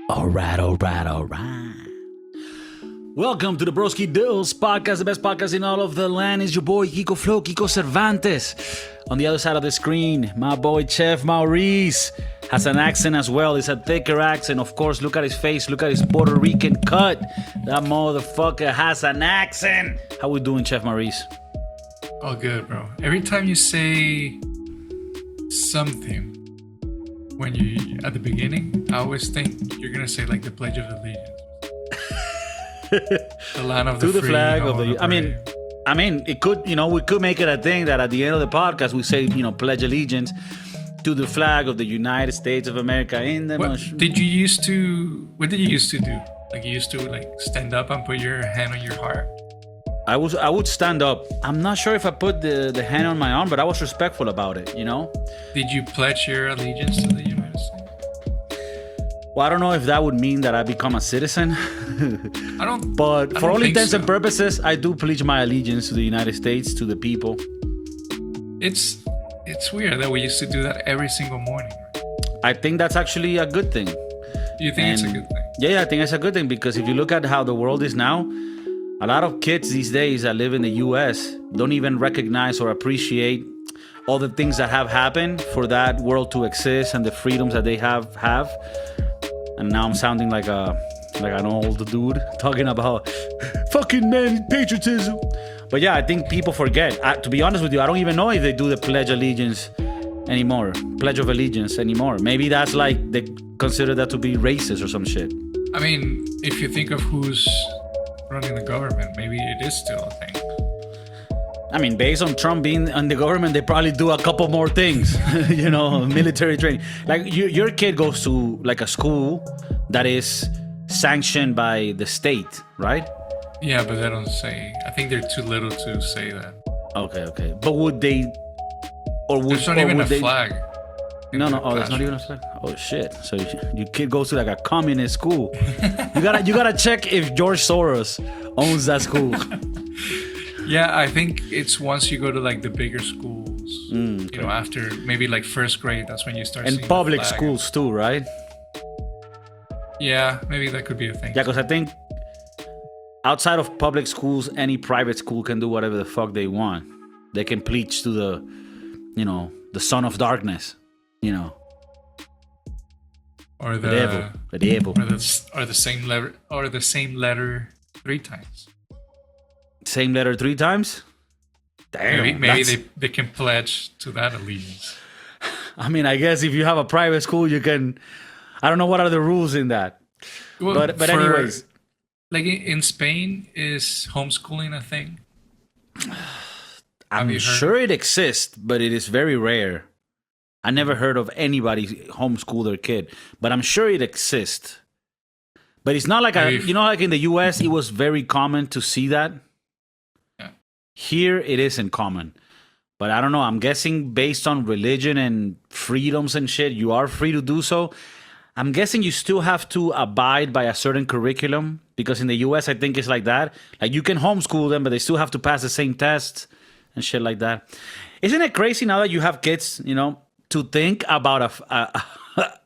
All right, all right, all right. Welcome to the Broski Dills podcast, the best podcast in all of the land. Is your boy Kiko Flo, Kiko Cervantes. On the other side of the screen, my boy Chef Maurice has an accent as well. It's a thicker accent. Of course, look at his face. Look at his Puerto Rican cut. That motherfucker has an accent. How we doing, Chef Maurice? All good, bro. Every time you say something when you at the beginning, I always think you're gonna say like the Pledge of Allegiance. The land of the To the free, flag home of the. brave. I mean, it could. We could make it a thing that at the end of the podcast we say, pledge allegiance to the flag of the United States of America in the. What did you used to? What did you used to do? Like you used to like stand up and put your hand on your heart. I would stand up. I'm not sure if I put the hand on my arm, but I was respectful about it. Did you pledge your allegiance to the United States? Well, I don't know if that would mean that I become a citizen. I don't. But I for don't all think intents so. and purposes, I do pledge my allegiance to the United States, to the people. It's weird that we used to do that every single morning. I think that's actually a good thing. You think it's a good thing? Yeah, I think it's a good thing because if you look at how the world is now, a lot of kids these days that live in the US don't even recognize or appreciate all the things that have happened for that world to exist and the freedoms that they have. And now I'm sounding like an old dude talking about fucking man patriotism. But yeah, I think people forget. To be honest with you, I don't even know if they do the Pledge of Allegiance anymore. Maybe that's like they consider that to be racist or some shit. I mean, if you think of who's running the government, maybe it is still a thing. I mean, based on Trump being in the government, they probably do a couple more things, military training. Like your kid goes to like a school that is sanctioned by the state, right? Yeah, but they don't say. I think they're too little to say that. Okay. But would they, or would There's not or even would a they, flag. No. Oh, there's not even a flag. Oh shit! So your kid goes to like a communist school. You gotta check if George Soros owns that school. Yeah, I think it's once you go to like the bigger schools. Okay. After maybe like first grade, that's when you start. And seeing the public flag. schools too, right? Yeah, maybe that could be a thing. Yeah, because I think outside of public schools, any private school can do whatever the fuck they want. They can preach to the son of darkness, Or the devil, the devil. or the same letter 3 times. Same letter 3 times? Damn. Maybe they can pledge to that allegiance. I mean, I guess if you have a private school, you can. I don't know what are the rules in that. Well, But anyways. Like in Spain, is homeschooling a thing? I'm you heard? sure it exists, but it is very rare. I never heard of anybody homeschool their kid, but I'm sure it exists. But it's not like like in the US, it was very common to see that. Yeah. Here, it isn't common. But I don't know. I'm guessing based on religion and freedoms and shit, you are free to do so. I'm guessing you still have to abide by a certain curriculum because in the US, I think it's like that. Like you can homeschool them, but they still have to pass the same tests and shit like that. Isn't it crazy now that you have kids, to think about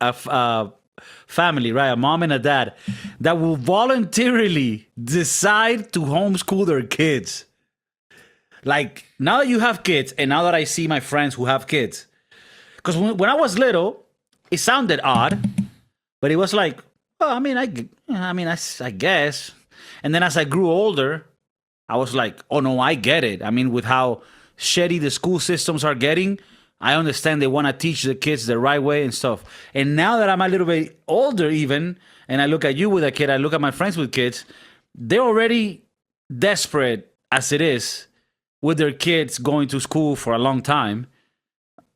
a family, right? A mom and a dad that will voluntarily decide to homeschool their kids. Like now that you have kids, and now that I see my friends who have kids, because when I was little, it sounded odd, but it was like, oh, I guess. And then as I grew older, I was like, oh no, I get it. I mean, with how shitty the school systems are getting, I understand they want to teach the kids the right way and stuff. And now that I'm a little bit older even, and I look at you with a kid, I look at my friends with kids, they're already desperate as it is with their kids going to school for a long time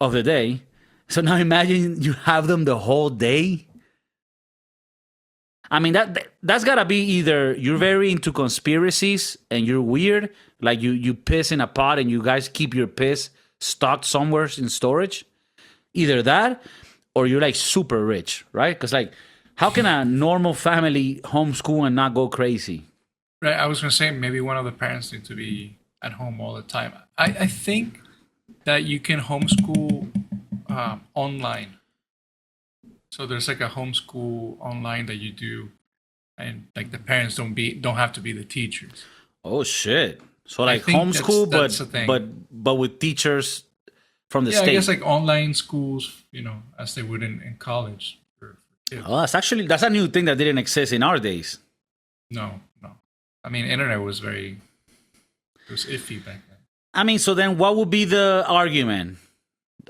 of the day. So now imagine you have them the whole day. I mean, that's gotta be either you're very into conspiracies and you're weird, like you piss in a pot and you guys keep your piss stocked somewhere in storage. Either that or you're like super rich, right? Because like, how can a normal family homeschool and not go crazy? Right. I was going to say maybe one of the parents need to be at home all the time. I think that you can homeschool online. So there's like a homeschool online that you do, and like the parents don't have to be the teachers. Oh shit! So I like think homeschool, that's the thing. but with teachers from the Yeah, I guess state. like online schools, as they would in college for kids. Oh, that's a new thing that didn't exist in our days. No, no. I mean, internet was it was iffy back then. I mean, so then what would be the argument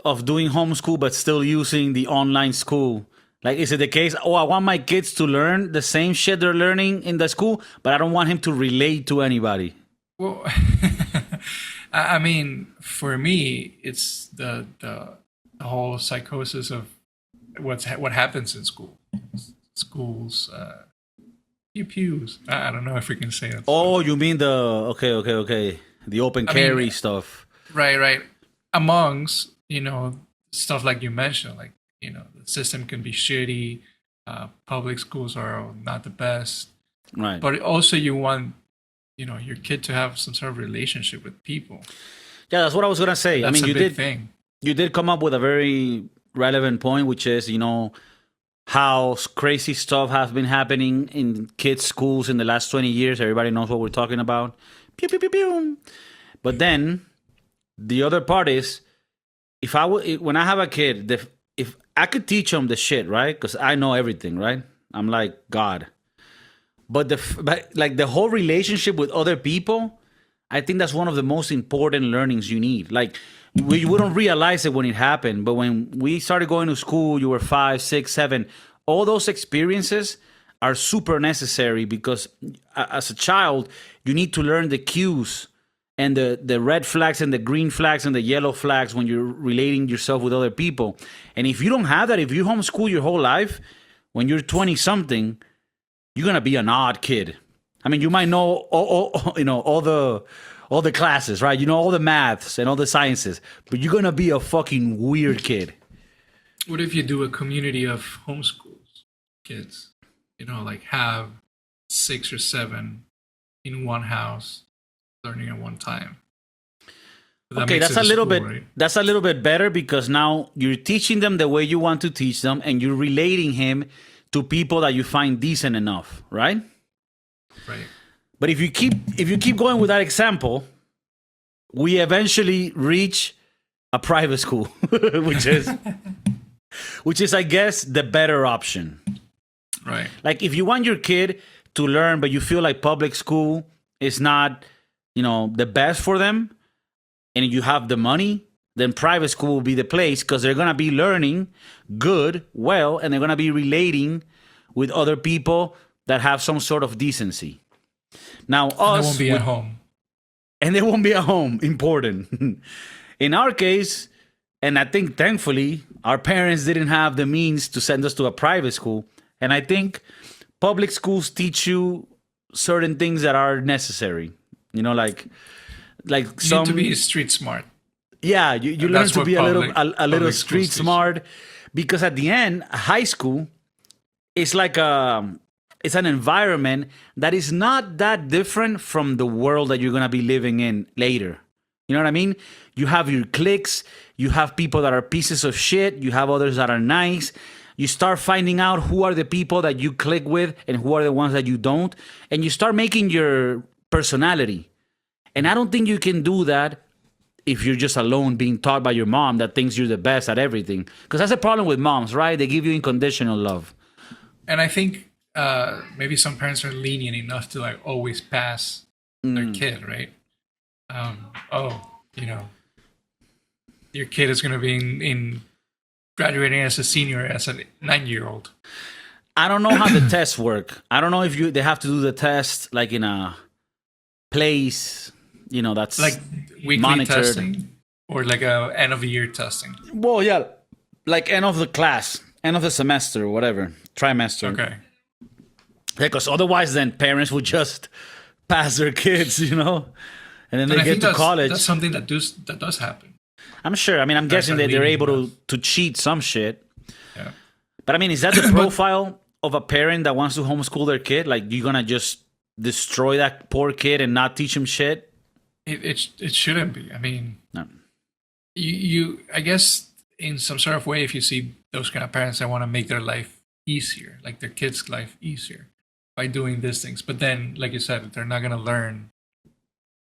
of doing homeschool but still using the online school? Like, is it the case? Oh, I want my kids to learn the same shit they're learning in the school, but I don't want him to relate to anybody. Well, I mean, for me, it's the whole psychosis of what happens in school. Schools, pew pews. I don't know if we can say that. Oh, you mean the okay, the open I mean, carry stuff? right, right. Amongst stuff like you mentioned, like the system can be shitty. Public schools are not the best, Right. but also you want your kid to have some sort of relationship with people. Yeah, that's what I was gonna say. I That's mean, a big thing. you did come up with a very relevant point, which is how crazy stuff has been happening in kids' schools in the last 20 years. Everybody knows what we're talking about. Pew pew pew pew. But then the other part is, if I would, when I have a kid, if I could teach them the shit, right? Because I know everything, right? I'm like God. But like the whole relationship with other people, I think that's one of the most important learnings you need. Like we wouldn't realize it when it happened, but when we started going to school, you were 5, 6, 7. All those experiences are super necessary because as a child, you need to learn the cues and the red flags and the green flags and the yellow flags when you're relating yourself with other people. And if you don't have that, if you homeschool your whole life, when you're 20 something, you're gonna be an odd kid. I mean, you might know all the classes, right? You know all the maths and all the sciences, but you're gonna be a fucking weird kid. What if you do a community of homeschools kids? Like have 6 or 7 in one house learning at one time. That Okay, makes that's it a little school, bit right? that's a little bit better because now you're teaching them the way you want to teach them, and you're relating him to people that you find decent enough, right? Right. But if you keep going with that example, we eventually reach a private school, which is I guess the better option. Right. Like if you want your kid to learn, but you feel like public school is not, the best for them, and you have the money, then private school will be the place because they're gonna be learning good, well, and they're gonna be relating with other people that have some sort of decency. Now, And they won't be at home. and they won't be at home. Important. In our case, and I think thankfully, our parents didn't have the means to send us to a private school. And I think public schools teach you certain things that are necessary. Like You some need to be street smart. yeah, you And learn that's to what be a little public street schools teach. smart because at the end, high school is like it's an environment that is not that different from the world that you're gonna be living in later. You know what I mean? You have your cliques, you have people that are pieces of shit, you have others that are nice. You start finding out who are the people that you click with and who are the ones that you don't, and you start making your personality. And I don't think you can do that if you're just alone being taught by your mom that thinks you're the best at everything. Because that's a problem with moms, right? They give you unconditional love. And I think maybe some parents are lenient enough to like always pass their kid, right? Oh, your kid is going to be in graduating as a senior as a 9-year-old. I don't know how the tests work. I don't know if they have to do the test like in a place, that's Like weekly monitored. testing or like a end of the year testing. Well, yeah, like end of the class, end of the semester, whatever, trimester. Okay. Because otherwise, then parents would just pass their kids, and then And they I get think to college. that's something that does happen. I'm sure. I mean, I'm guessing that they're leading able us. to cheat some shit. Yeah. But I mean, is that the profile of a parent that wants to homeschool their kid? Like, you're gonna just destroy that poor kid and not teach him shit? It shouldn't be. I mean, No. you I guess in some sort of way, if you see those kind of parents that want to make their life easier, like their kids' life easier by doing these things. But then, like you said, they're not going to learn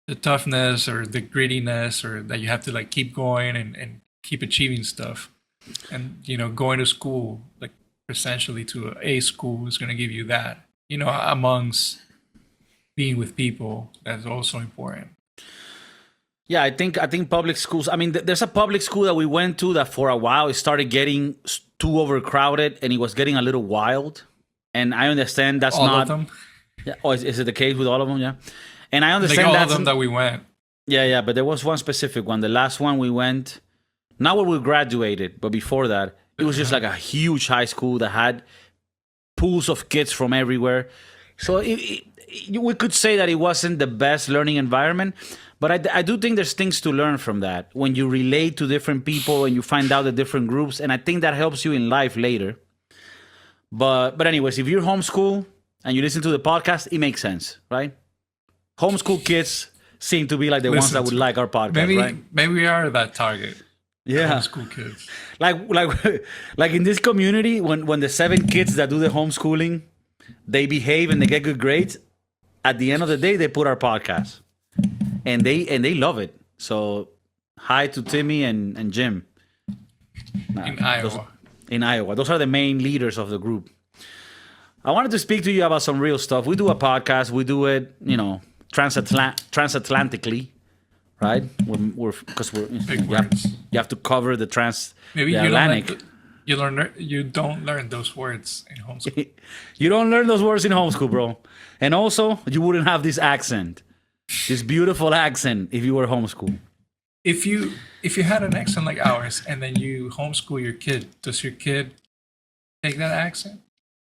the toughness or the grittiness, or that you have to like keep going and keep achieving stuff. And, going to school, like essentially to a school, is going to give you that, amongst being with people. That's also important. Yeah, I think public schools. I mean, there's a public school that we went to that for a while it started getting too overcrowded and it was getting a little wild. And I understand that's all not. Of them. Yeah. Oh, is it the case with all of them? Yeah. And I understand like all of them that we went. Yeah. But there was one specific one. The last one we went, not when we graduated, but before that, it was just like a huge high school that had pools of kids from everywhere. So we could say that it wasn't the best learning environment. But I do think there's things to learn from that when you relate to different people and you find out the different groups. And I think that helps you in life later. But anyways, if you're homeschool and you listen to the podcast, it makes sense, right? Homeschool kids seem to be like the ones that would like our podcast, right? Maybe we are that target. Yeah. Homeschool kids. Like in this community, when the 7 kids that do the homeschooling, they behave and they get good grades, at the end of the day, they put our podcast. And they love it. So hi to Timmy and Jim. In Iowa. In Iowa. Those are the main leaders of the group. I wanted to speak to you about some real stuff. We do a podcast. We do it, transatlantically, right? Because you have to cover the Atlantic. You don't learn those words in homeschool. You don't learn those words in homeschool, bro. And also, you wouldn't have this accent. This beautiful accent if you were homeschooled. If you had an accent like ours and then you homeschool your kid, does your kid take that accent?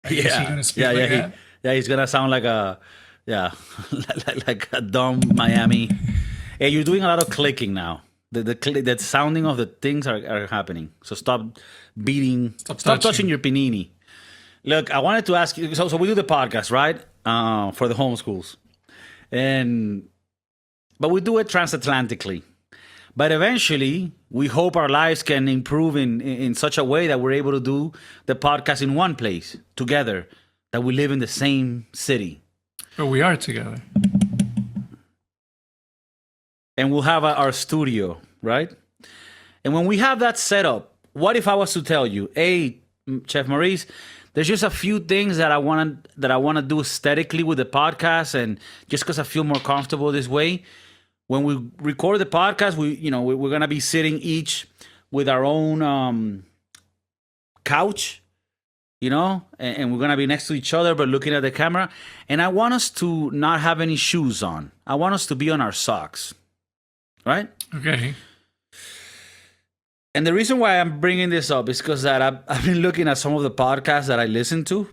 Is he gonna speak like that? He's gonna sound like a like a dumb Miami. Hey, you're doing a lot of clicking now. The sounding of the things are happening. So stop touching your panini. Look, I wanted to ask you. So we do the podcast, right? For the homeschools. But we do it transatlantically. But eventually, we hope our lives can improve in such a way that we're able to do the podcast in one place together, that we live in the same city. But we are together. And we'll have our studio, right? And when we have that set up, what if I was to tell you, hey, Chef Maurice, there's just a few things that I want to do aesthetically with the podcast, and just because I feel more comfortable this way. When we record the podcast, we're gonna be sitting each with our own couch, and we're gonna be next to each other but looking at the camera. And I want us to not have any shoes on. I want us to be on our socks, right? Okay. And the reason why I'm bringing this up is because that I've been looking at some of the podcasts that I listen to,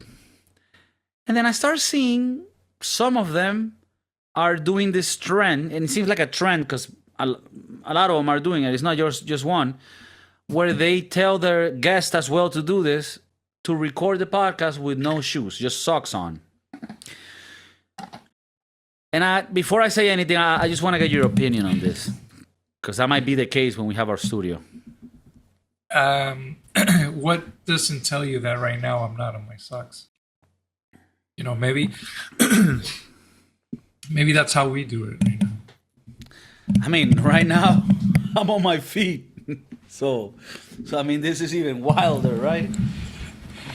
and then I start seeing some of them are doing this trend, and it seems like a trend because a lot of them are doing it. It's not just one, where they tell their guests as well to do this, to record the podcast with no shoes, just socks on. And before I say anything, I just want to get your opinion on this, because that might be the case when we have our studio. What doesn't tell you that right now I'm not on my socks? Maybe maybe that's how we do it right now. I mean, right now I'm on my feet. So I mean, this is even wilder, right?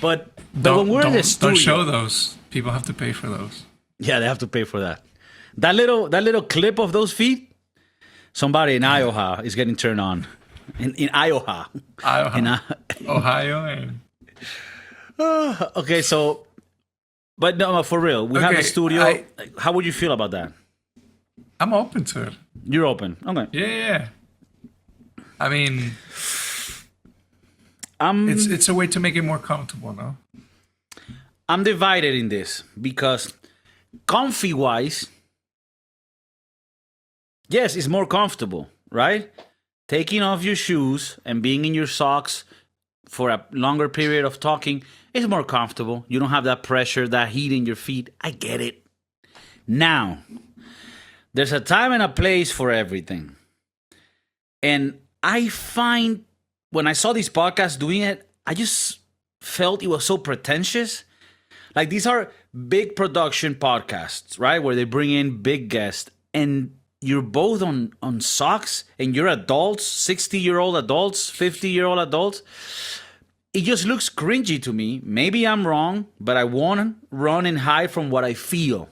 But when we're in the studio, don't show those. People have to pay for those. Yeah, they have to pay for that. That little clip of those feet, somebody in Iowa is getting turned on. In Iowa. Ohio and... Okay, so... But no, for real, we have a studio. How would you feel about that? I'm open to it. You're open. Okay. Yeah. I mean... It's a way to make it more comfortable, no? I'm divided in this because comfy-wise, yes, it's more comfortable, right? Taking off your shoes and being in your socks for a longer period of talking is more comfortable. You don't have that pressure, that heat in your feet. I get it. Now, there's a time and a place for everything. And I find when I saw these podcasts doing it, I just felt it was so pretentious. Like these are big production podcasts, right? Where they bring in big guests and you're both on socks and you're adults, 60-year-old adults, 50-year-old adults. It just looks cringy to me. Maybe I'm wrong, but I want to run and hide from what I feel.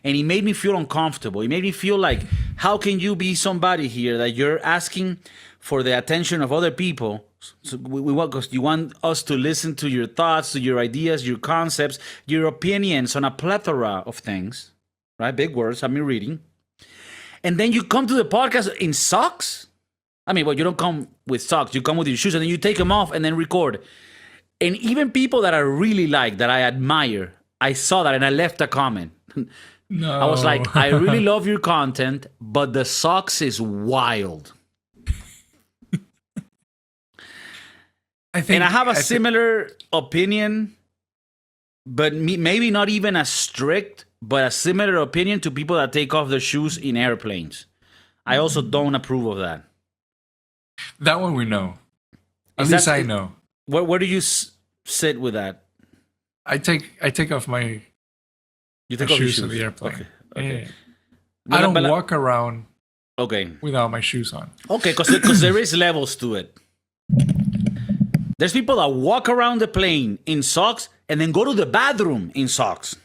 And it made me feel uncomfortable. It made me feel like, how can you be somebody here that you're asking for the attention of other people? So we want, because you want us to listen to your thoughts, to your ideas, your concepts, your opinions on a plethora of things, right? Big words, I'm reading. And then you come to the podcast in socks? I mean, well, you don't come with socks. You come with your shoes and then you take them off and then record. And even people that I really like, that I admire, I saw that and I left a comment. No. I was like, I really love your content, but the socks is wild. And I have a similar opinion, but maybe not even as strict, but a similar opinion to people that take off their shoes in airplanes. I also don't approve of that. That one we know. At least I know. Where do you sit with that? I take off my shoes in the airplane. Okay. Yeah. I don't walk around without my shoes on. Okay, because there is levels to it. There's people that walk around the plane in socks and then go to the bathroom in socks.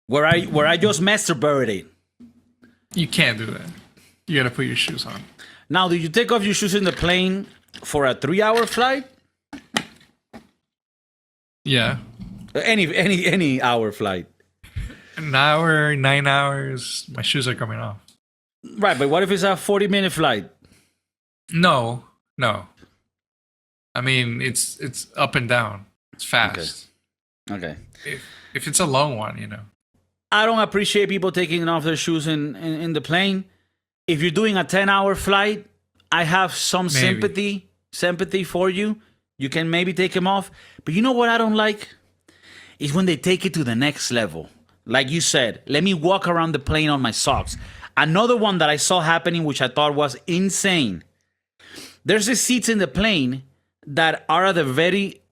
Where I just masturbated. You can't do that. You gotta put your shoes on. Now, do you take off your shoes in the plane for a 3-hour flight? Yeah. Any hour flight. An hour, 9 hours, my shoes are coming off. Right, but what if it's a 40-minute flight? No. I mean, it's up and down. It's fast. Okay. If it's a long one, you know. I don't appreciate people taking off their shoes in the plane. If you're doing a 10-hour flight, I have some sympathy for you. You can maybe take them off. But you know what I don't like? Is when they take it to the next level. Like you said, let me walk around the plane on my socks. Another one that I saw happening, which I thought was insane. There's the seats in the plane that are at the very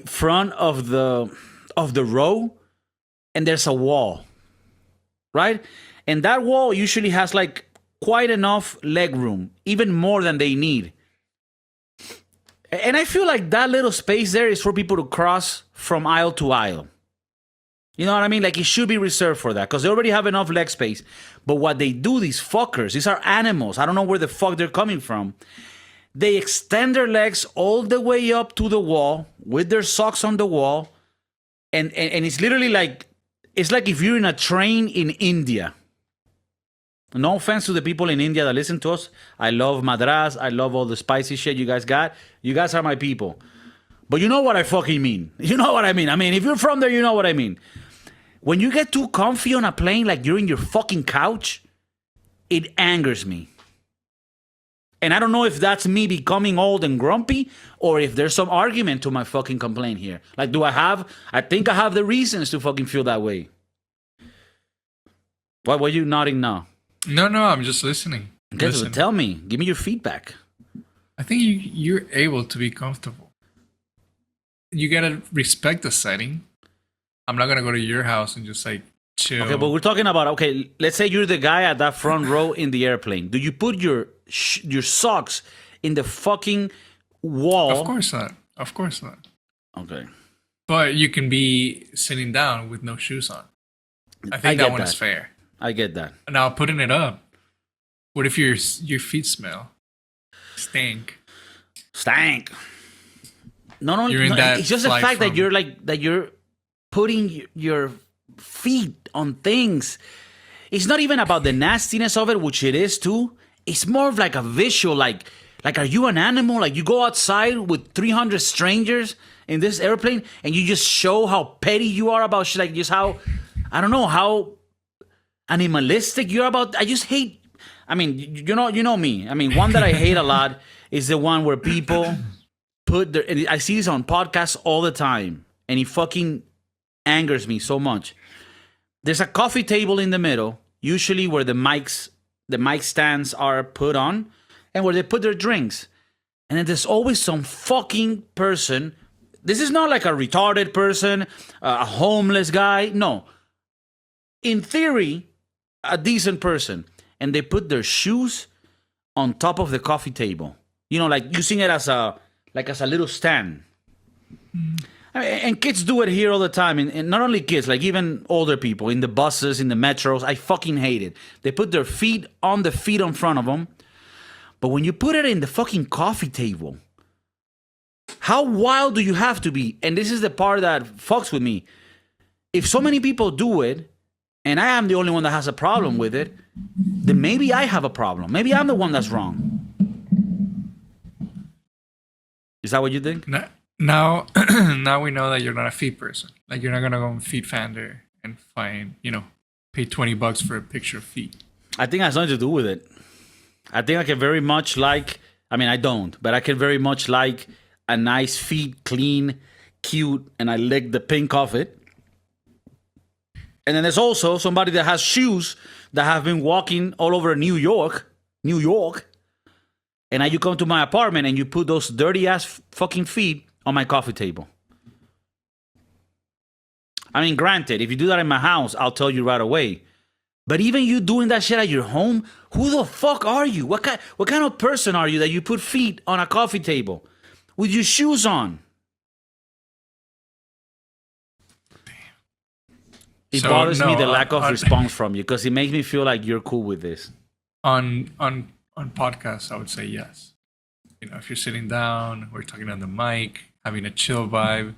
front of the row, and there's a wall, right? And that wall usually has like quite enough leg room, even more than they need. And I feel like that little space there is for people to cross from aisle to aisle. You know what I mean? Like it should be reserved for that because they already have enough leg space. But what they do, these fuckers, these are animals. I don't know where the fuck they're coming from. They extend their legs all the way up to the wall with their socks on the wall. And it's literally like, it's like if you're in a train in India. No offense to the people in India that listen to us. I love Madras. I love all the spicy shit you guys got. You guys are my people. But you know what I fucking mean. You know what I mean. I mean, if you're from there, you know what I mean. When you get too comfy on a plane, like you're in your fucking couch, it angers me. And I don't know if that's me becoming old and grumpy or if there's some argument to my fucking complaint here. Like, I think I have the reasons to fucking feel that way. What were you nodding now? No, I'm just listening. Okay, so tell me. Give me your feedback. I think you're able to be comfortable. You gotta respect the setting. I'm not gonna go to your house and just like chill. Okay, but we're talking about, let's say you're the guy at that front row in the airplane. Do you put your socks in the fucking wall? Of course not. Okay. But you can be sitting down with no shoes on. I think that one is fair. I get that. Now, putting it up, what if your feet smell? Stank. No, it's just the fact that you're putting your feet on things. It's not even about the nastiness of it, which it is too. It's more of like a visual, like are you an animal? Like you go outside with 300 strangers in this airplane and you just show how petty you are about shit, like just how, I don't know, how animalistic you're about. I just hate, I mean, you know me. I mean, one that I hate a lot is the one where people I see this on podcasts all the time, and it fucking angers me so much. There's a coffee table in the middle, usually where the mic stands are put on, and where they put their drinks. And then there's always some fucking person. This is not like a retarded person, a homeless guy. No. In theory, a decent person. And they put their shoes on top of the coffee table. You know, like using it as a little stand. I mean, and kids do it here all the time. And not only kids, like even older people in the buses, in the metros. I fucking hate it. They put their feet on the feet in front of them. But when you put it in the fucking coffee table, how wild do you have to be? And this is the part that fucks with me. If so many people do it, and I am the only one that has a problem with it, then maybe I have a problem. Maybe I'm the one that's wrong. Is that what you think? Now, now we know that you're not a feet person. Like you're not gonna go on Feet Finder and find, pay $20 for a picture of feet. I think it has nothing to do with it. I think I can very much like, I don't, but I can very much like a nice feet, clean, cute, and I lick the pink off it. And then there's also somebody that has shoes that have been walking all over New York. And now you come to my apartment and you put those dirty ass fucking feet on my coffee table. Granted, if you do that in my house, I'll tell you right away. But even you doing that shit at your home, who the fuck are you? What kind of person are you that you put feet on a coffee table with your shoes on? It bothers me the lack of response from you because it makes me feel like you're cool with this. On podcasts, I would say yes. If you're sitting down, we're talking on the mic, having a chill vibe,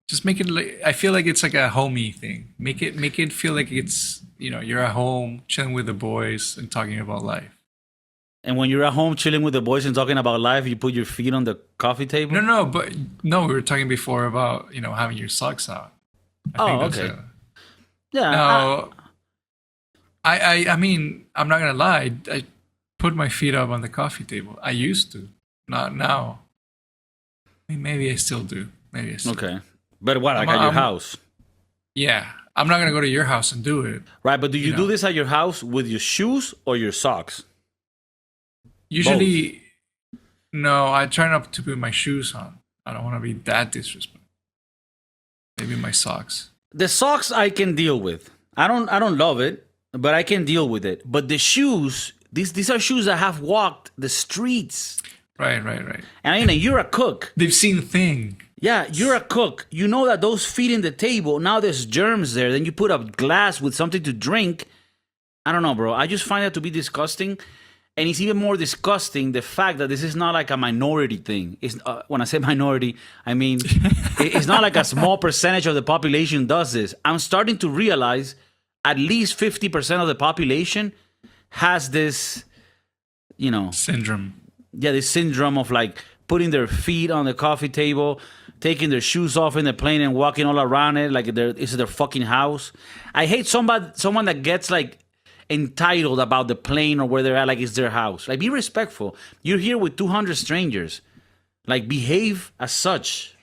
just make it like, I feel like it's like a homey thing. Make it feel like it's, you're at home chilling with the boys and talking about life. And when you're at home chilling with the boys and talking about life, you put your feet on the coffee table? No, we were talking before about, having your socks out. Okay. Yeah. Now, I'm not gonna lie. I put my feet up on the coffee table. I used to, not now. Maybe I still do. Okay. But what, like at your house? Yeah. I'm not gonna go to your house and do it. Right, but do you do this at your house with your shoes or your socks? Usually, no. I try not to put my shoes on. I don't want to be that disrespectful. Maybe my socks. The socks I can deal with. I don't love it, but I can deal with it. But the shoes, these are shoes that have walked the streets. Right. And you're a cook. They've seen things. Yeah, you're a cook. You know that those feet in the table, now there's germs there. Then you put a glass with something to drink. I don't know, bro. I just find that to be disgusting. And it's even more disgusting the fact that this is not like a minority thing. It's, when I say minority, I mean, it's not like a small percentage of the population does this. I'm starting to realize at least 50% of the population has this, syndrome. Yeah, this syndrome of like putting their feet on the coffee table, taking their shoes off in the plane and walking all around it like it's their fucking house. I hate someone that gets like entitled about the plane or where they're at, like it's their house. Like, be respectful. You're here with 200 strangers. Like, behave as such.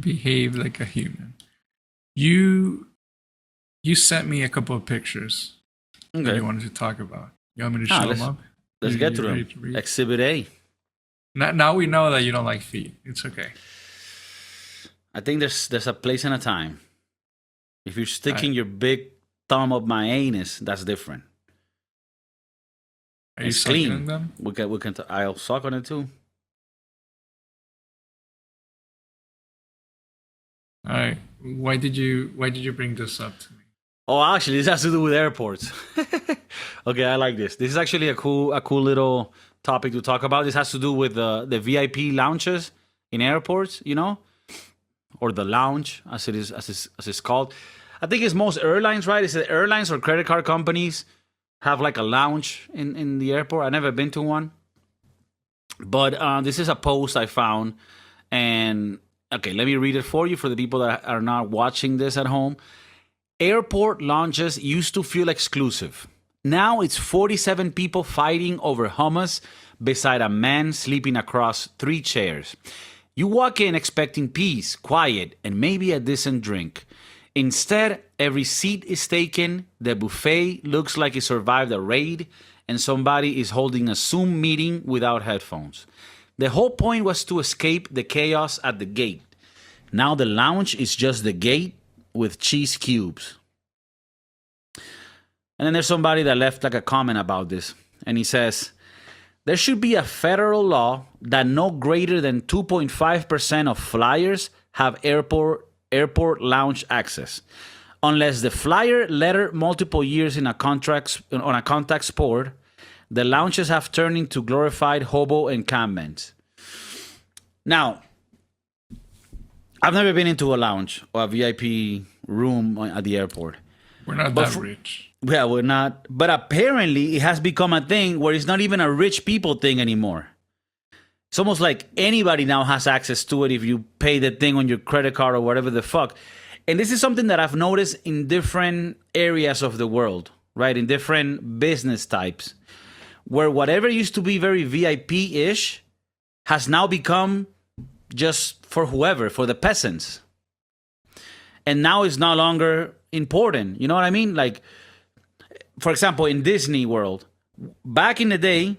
Behave like a human. You sent me a couple of pictures that you wanted to talk about. You want me to show them up? Let's get to them. Exhibit A. Now we know that you don't like feet. It's okay. I think there's a place and a time. If you're sticking your big thumb up my anus, that's different. Are you clean them? We can. I'll suck on it too. All right. Why did you bring this up to me? Oh, actually, this has to do with airports. Okay, I like this. This is actually a cool little topic to talk about. This has to do with the VIP lounges in airports, or the lounge as it's called. I think it's most airlines, right? Is it airlines or credit card companies have like a lounge in the airport? I've never been to one. But this is a post I found. And, okay, let me read it for you for the people that are not watching this at home. Airport lounges used to feel exclusive. Now it's 47 people fighting over hummus beside a man sleeping across 3 chairs. You walk in expecting peace, quiet, and maybe a decent drink. Instead, every seat is taken, the buffet looks like it survived a raid, and somebody is holding a Zoom meeting without headphones. The whole point was to escape the chaos at the gate. Now the lounge is just the gate with cheese cubes. And then there's somebody that left like a comment about this. And he says, there should be a federal law that no greater than 2.5% of flyers have airport lounge access. Unless the flyer lettered multiple years on a contact sport, the lounges have turned into glorified hobo encampments. Now, I've never been into a lounge or a VIP room at the airport. We're not that rich. Yeah, we're not. But apparently, it has become a thing where it's not even a rich people thing anymore. It's almost like anybody now has access to it if you pay the thing on your credit card or whatever the fuck. And this is something that I've noticed in different areas of the world, right? In different business types, where whatever used to be very VIP-ish has now become just for whoever, for the peasants. And now it's no longer important. You know what I mean? Like, for example, in Disney World, back in the day,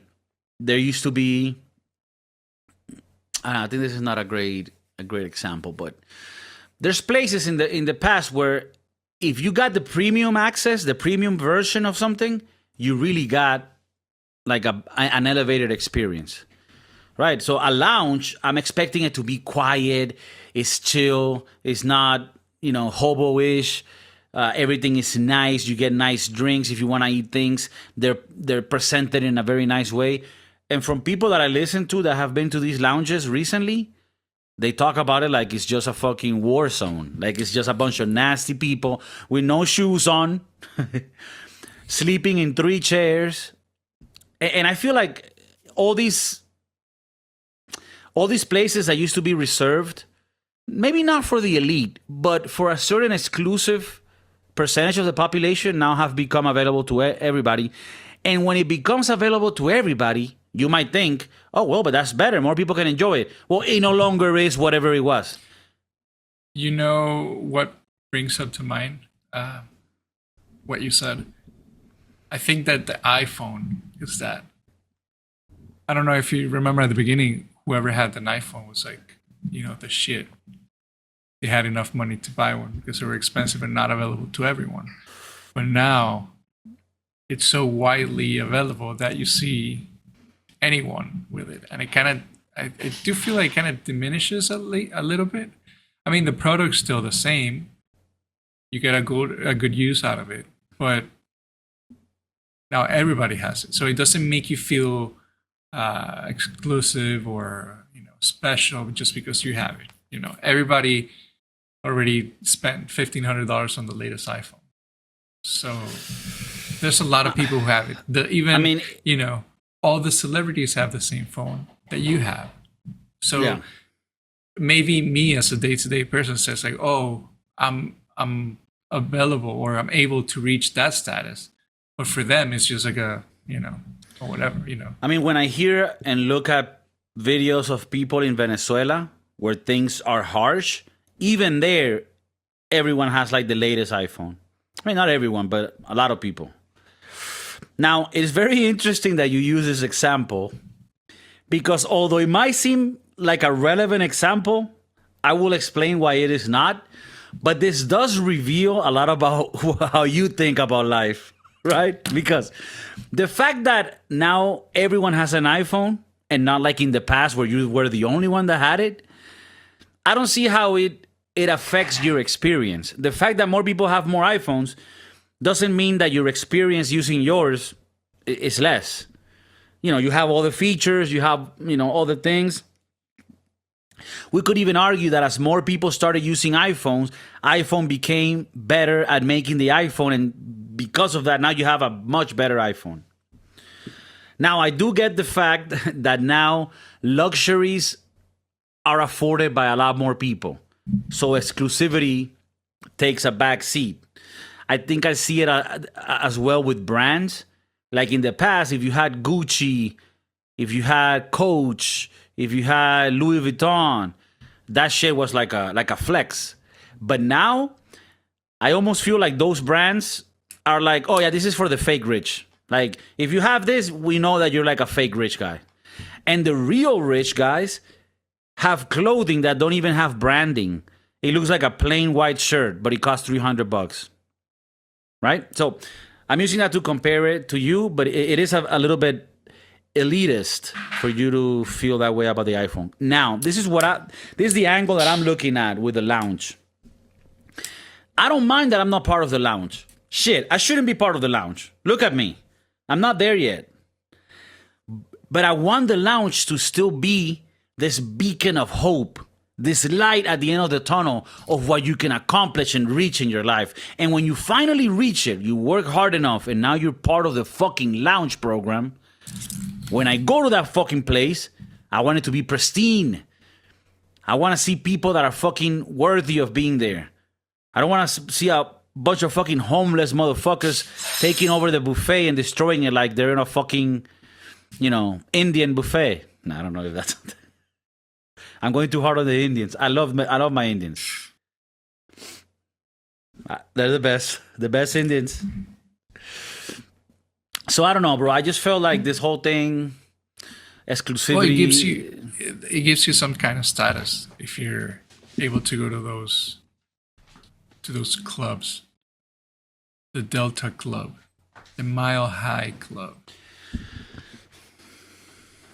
there used to be, I think this is not a great example, but there's places in the past where if you got the premium access, the premium version of something, you really got like an elevated experience, right? So a lounge, I'm expecting it to be quiet, it's chill, it's not, hobo-ish. Everything is nice. You get nice drinks if you want to eat things. They're presented in a very nice way. And from people that I listen to that have been to these lounges recently, they talk about it like it's just a fucking war zone. Like it's just a bunch of nasty people with no shoes on, sleeping in 3 chairs. And I feel like all these places that used to be reserved, maybe not for the elite, but for a certain exclusive percentage of the population, now have become available to everybody. And when it becomes available to everybody, you might think, oh, well, but that's better. More people can enjoy it. Well, it no longer is whatever it was. You know what brings up to mind what you said? I think that the iPhone is that. I don't know if you remember at the beginning, whoever had an iPhone was like, the shit. They had enough money to buy one because they were expensive and not available to everyone. But now it's so widely available that you see anyone with it. And I do feel like it kind of diminishes a little bit. I mean, the product's still the same. You get a good use out of it. But now everybody has it. So it doesn't make you feel exclusive or special just because you have it. Everybody already spent $1,500 on the latest iPhone. So there's a lot of people who have it. All the celebrities have the same phone that you have. So maybe me as a day-to-day person says like, oh, I'm available or I'm able to reach that status. But for them, it's just like or whatever, I mean, when I hear and look at videos of people in Venezuela where things are harsh, even there, everyone has like the latest iPhone. I mean, not everyone, but a lot of people. Now, it's very interesting that you use this example because although it might seem like a relevant example, I will explain why it is not. But this does reveal a lot about how you think about life, right? Because the fact that now everyone has an iPhone and not like in the past where you were the only one that had it, I don't see how it affects your experience. The fact that more people have more iPhones doesn't mean that your experience using yours is less. You have all the features, you have, all the things. We could even argue that as more people started using iPhones, iPhone became better at making the iPhone. And because of that, now you have a much better iPhone. Now, I do get the fact that now luxuries are afforded by a lot more people. So exclusivity takes a back seat. I think I see it as well with brands. Like in the past, if you had Gucci, if you had Coach, if you had Louis Vuitton, that shit was like a flex. But now, I almost feel like those brands are like, oh yeah, this is for the fake rich. Like, if you have this, we know that you're like a fake rich guy. And the real rich guys have clothing that don't even have branding. It looks like a plain white shirt, but it costs $300. Right? So I'm using that to compare it to you, but it is a little bit elitist for you to feel that way about the iPhone. Now, this is the angle that I'm looking at with the lounge. I don't mind that I'm not part of the lounge. Shit, I shouldn't be part of the lounge. Look at me. I'm not there yet. But I want the lounge to still be this beacon of hope, this light at the end of the tunnel of what you can accomplish and reach in your life. And when you finally reach it, you work hard enough, and now you're part of the fucking lounge program. When I go to that fucking place, I want it to be pristine. I want to see people that are fucking worthy of being there. I don't want to see a bunch of fucking homeless motherfuckers taking over the buffet and destroying it like they're in a fucking, Indian buffet. No, I don't know if that's... I'm going too hard on the Indians. I love my Indians. They're the best Indians. So I don't know, bro. I just felt like this whole thing, exclusivity. Well, it gives you some kind of status if you're able to go to those clubs, the Delta Club, the Mile High Club.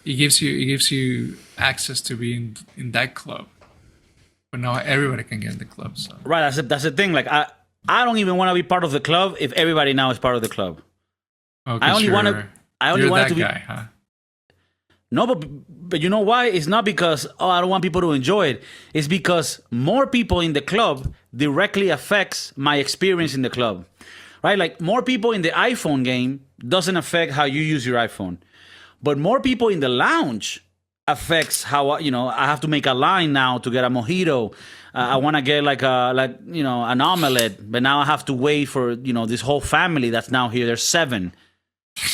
It gives you access to be in that club, but now everybody can get in the club. So. Right, that's the thing. Like I don't even want to be part of the club if everybody now is part of the club. Okay, I only want to. I only want to be. Guy, huh? No, but you know why? It's not because I don't want people to enjoy it. It's because more people in the club directly affects my experience in the club, right? Like more people in the iPhone game doesn't affect how you use your iPhone. But more people in the lounge affects how I have to make a line now to get a mojito. I want to get an omelet, but now I have to wait for this whole family that's now here. There's 7.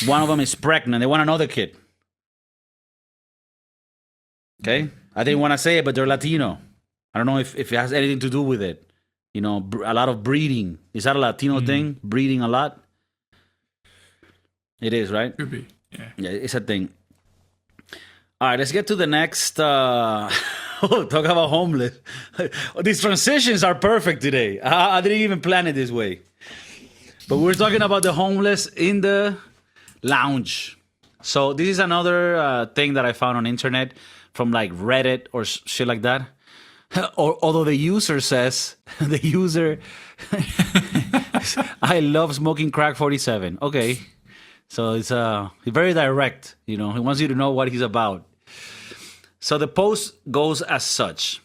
One of them is pregnant. They want another kid. Okay, I didn't want to say it, but they're Latino. I don't know if it has anything to do with it. A lot of breeding. Is that a Latino thing? Breeding a lot. It is, right? Could be. Yeah, it's a thing. All right, let's get to the next. Talk about homeless. These transitions are perfect today. I didn't even plan it this way. But we're talking about the homeless in the lounge. So this is another thing that I found on internet from like Reddit or shit like that. Although the user says, I love smoking crack 47. Okay. So it's very direct, He wants you to know what he's about. So the post goes as such.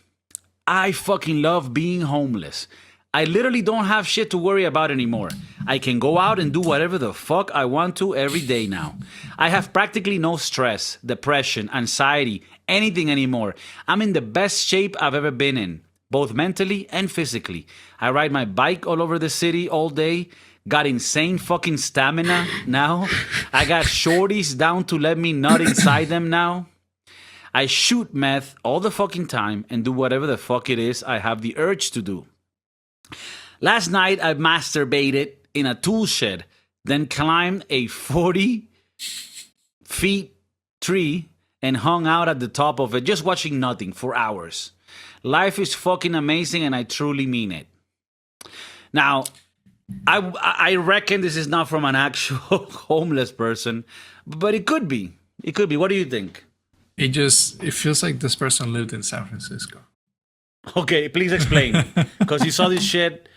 I fucking love being homeless. I literally don't have shit to worry about anymore. I can go out and do whatever the fuck I want to every day now. I have practically no stress, depression, anxiety, anything anymore. I'm in the best shape I've ever been in, both mentally and physically. I ride my bike all over the city all day. Got insane fucking stamina now. I got shorties down to let me nut inside them now. I shoot meth all the fucking time and do whatever the fuck it is I have the urge to do. Last night I masturbated in a tool shed, then climbed a 40-feet tree and hung out at the top of it just watching nothing for hours. Life is fucking amazing and I truly mean it. Now, I reckon this is not from an actual homeless person, but it could be. It could be. What do you think? It feels like this person lived in San Francisco. Okay, please explain. Because you saw this shit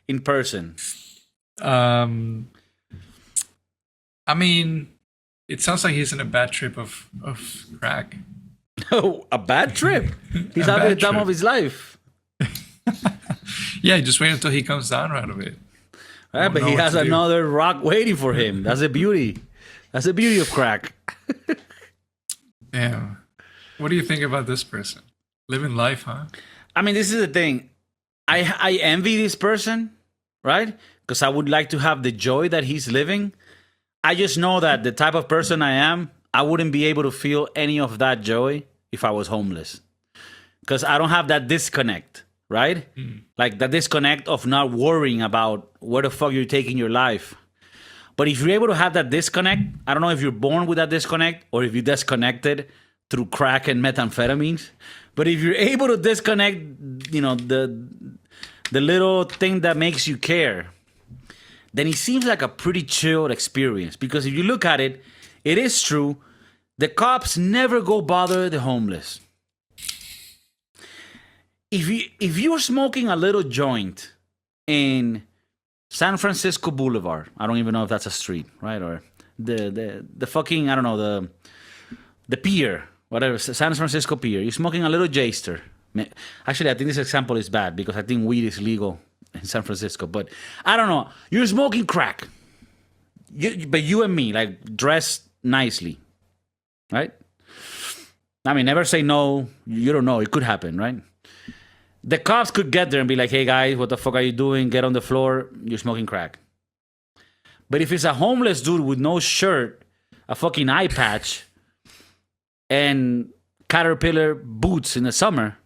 in person. I mean, it sounds like he's in a bad trip of crack. Oh, a bad trip? He's having the time of his life. Yeah, just wait until he comes down out of it. Right, but he has another rock waiting for him. That's the beauty. That's the beauty of crack. Damn. What do you think about this person? Living life, huh? I mean, this is the thing. I envy this person, right? Because I would like to have the joy that he's living. I just know that the type of person I am, I wouldn't be able to feel any of that joy if I was homeless. Because I don't have that disconnect, right? Like the disconnect of not worrying about where the fuck you're taking your life. But if you're able to have that disconnect, I don't know if you're born with that disconnect or if you disconnected through crack and methamphetamines. But if you're able to disconnect, the little thing that makes you care, then it seems like a pretty chilled experience. Because if you look at it, it is true. The cops never go bother the homeless. If you're smoking a little joint in San Francisco Boulevard, I don't even know if that's a street, right? Or the fucking, I don't know, the pier, whatever, San Francisco Pier. You're smoking a little J-ster. Actually, I think this example is bad because I think weed is legal in San Francisco. But I don't know. You're smoking crack. But you and me, like, dressed nicely, right? I mean, never say no. You don't know. It could happen, right? The cops could get there and be like, hey, guys, what the fuck are you doing? Get on the floor. You're smoking crack. But if it's a homeless dude with no shirt, a fucking eye patch, and Caterpillar boots in the summer,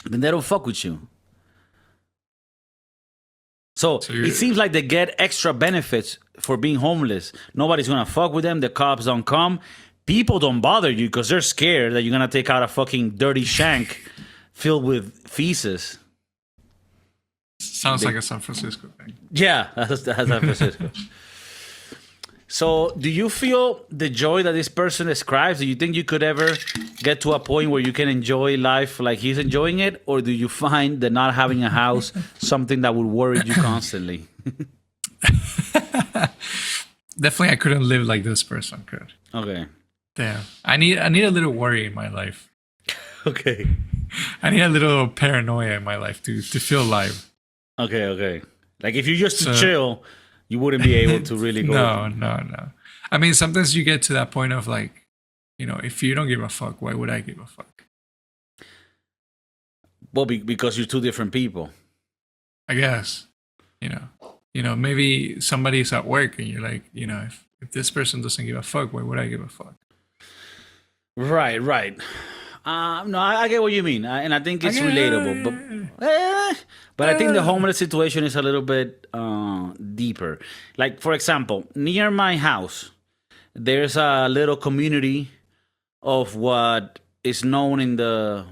then they don't fuck with you. So it seems like they get extra benefits for being homeless. Nobody's gonna fuck with them. The cops don't come. People don't bother you because they're scared that you're gonna take out a fucking dirty shank filled with feces. Sounds like a San Francisco thing. Yeah, that's San Francisco. So, do you feel the joy that this person describes? Do you think you could ever get to a point where you can enjoy life like he's enjoying it? Or do you find that not having a house something that would worry you constantly? Definitely, I couldn't live like this person could. Okay. Damn. I need a little worry in my life. Okay. I need a little paranoia in my life to feel alive. Okay. Like if you just chill, you wouldn't be able to really go. No. I mean, sometimes you get to that point of like, if you don't give a fuck, why would I give a fuck? Well, because you're two different people. I guess. Maybe somebody's at work and you're like, if this person doesn't give a fuck, why would I give a fuck? Right. No, I get what you mean, and I think it's relatable. But I think the homeless situation is a little bit deeper. Like, for example, near my house, there's a little community of what is known in the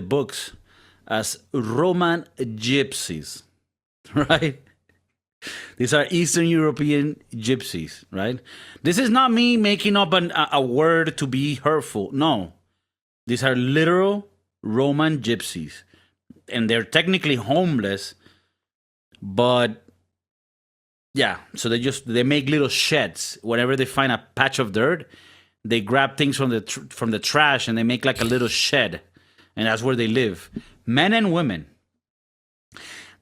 books as Roman gypsies, right? These are Eastern European gypsies, right? This is not me making up a word to be hurtful. No. These are literal Roman gypsies. And they're technically homeless, but yeah, so they make little sheds. Whenever they find a patch of dirt, they grab things from the trash and they make like a little shed. And that's where they live. Men and women.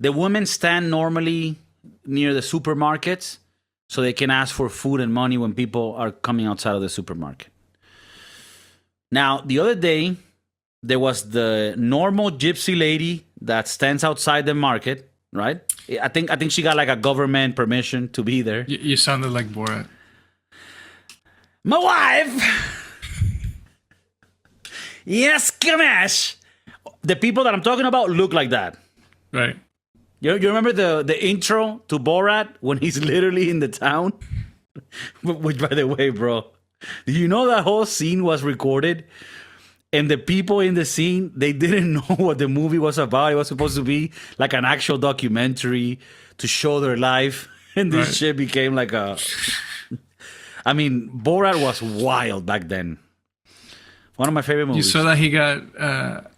The women stand normally near the supermarkets so they can ask for food and money when people are coming outside of the supermarket. Now, the other day, there was the normal gypsy lady that stands outside the market, right? I think she got like a government permission to be there. You sounded like Borat. My wife! Yes, Ganesh! The people that I'm talking about look like that. Right. You remember the intro to Borat when he's literally in the town? Which, by the way, bro, do you know that whole scene was recorded? And the people in the scene, they didn't know what the movie was about. It was supposed to be like an actual documentary to show their life. And this shit became like a... I mean, Borat was wild back then. One of my favorite movies. You saw that he got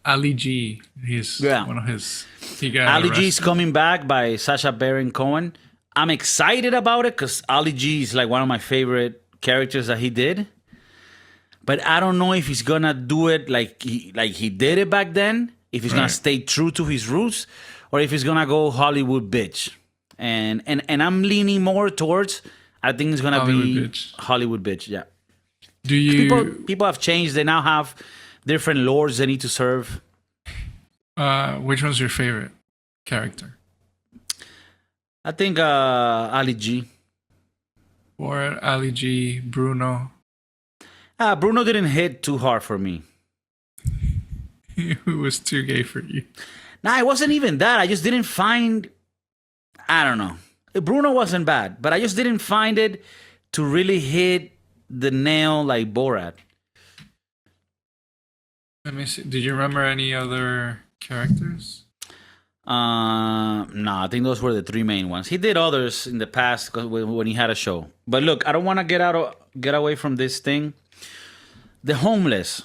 Ali G. One of his... He got Ali arrested. G is coming back by Sacha Baron Cohen. I'm excited about it because Ali G is like one of my favorite characters that he did. But I don't know if he's gonna do it like he did it back then. If he's gonna stay true to his roots, or if he's gonna go Hollywood bitch. And I'm leaning more towards. I think it's gonna Hollywood bitch. Hollywood bitch. Yeah. Do you people have changed? They now have different lords they need to serve. Which one's your favorite character? I think Ali G. Or Ali G, Bruno. Bruno didn't hit too hard for me. Who was too gay for you? Nah, it wasn't even that. I just didn't find... I don't know. Bruno wasn't bad, but I just didn't find it to really hit the nail like Borat. Let me see. Did you remember any other characters? No, I think those were the three main ones. He did others in the past when he had a show. But look, I don't want to get away from this thing. The homeless,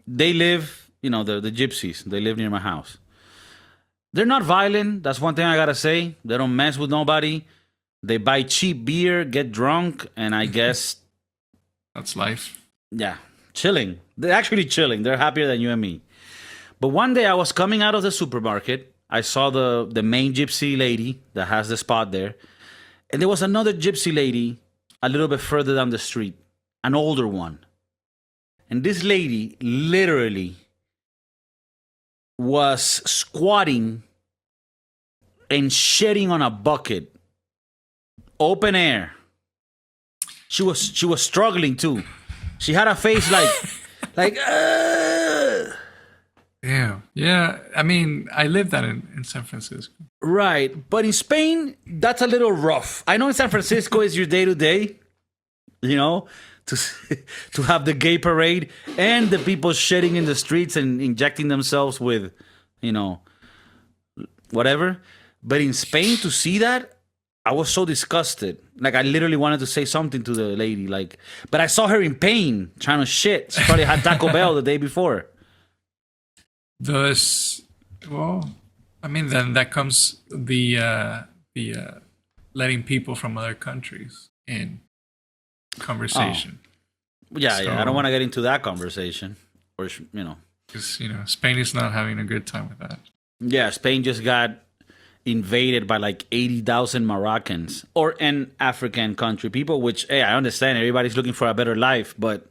they live, the gypsies. They live near my house. They're not violent. That's one thing I gotta say. They don't mess with nobody. They buy cheap beer, get drunk, and I guess, That's life. yeah, chilling. They're actually chilling. They're happier than you and me. But one day I was coming out of the supermarket. I saw the main gypsy lady that has the spot there. And there was another gypsy lady a little bit further down the street, an older one. And this lady literally was squatting and shitting on a bucket. Open air. She was struggling too. She had a face like Damn. Yeah. I mean, I lived that in San Francisco. right. But in Spain, that's a little rough. I know in San Francisco is your day to day, to to have the gay parade and the people shitting in the streets and injecting themselves with, whatever. But in Spain, to see that, I was so disgusted. Like, I literally wanted to say something to the lady. But I saw her in pain, trying to shit. She probably had Taco Bell the day before. Thus, well, I mean, then that comes the letting people from other countries in conversation. Yeah, So- I don't want to get into that conversation. Or, Because, Spain is not having a good time with that. Yeah, Spain just got invaded by like 80,000 Moroccans or an African country people, which, hey, I understand everybody's looking for a better life. But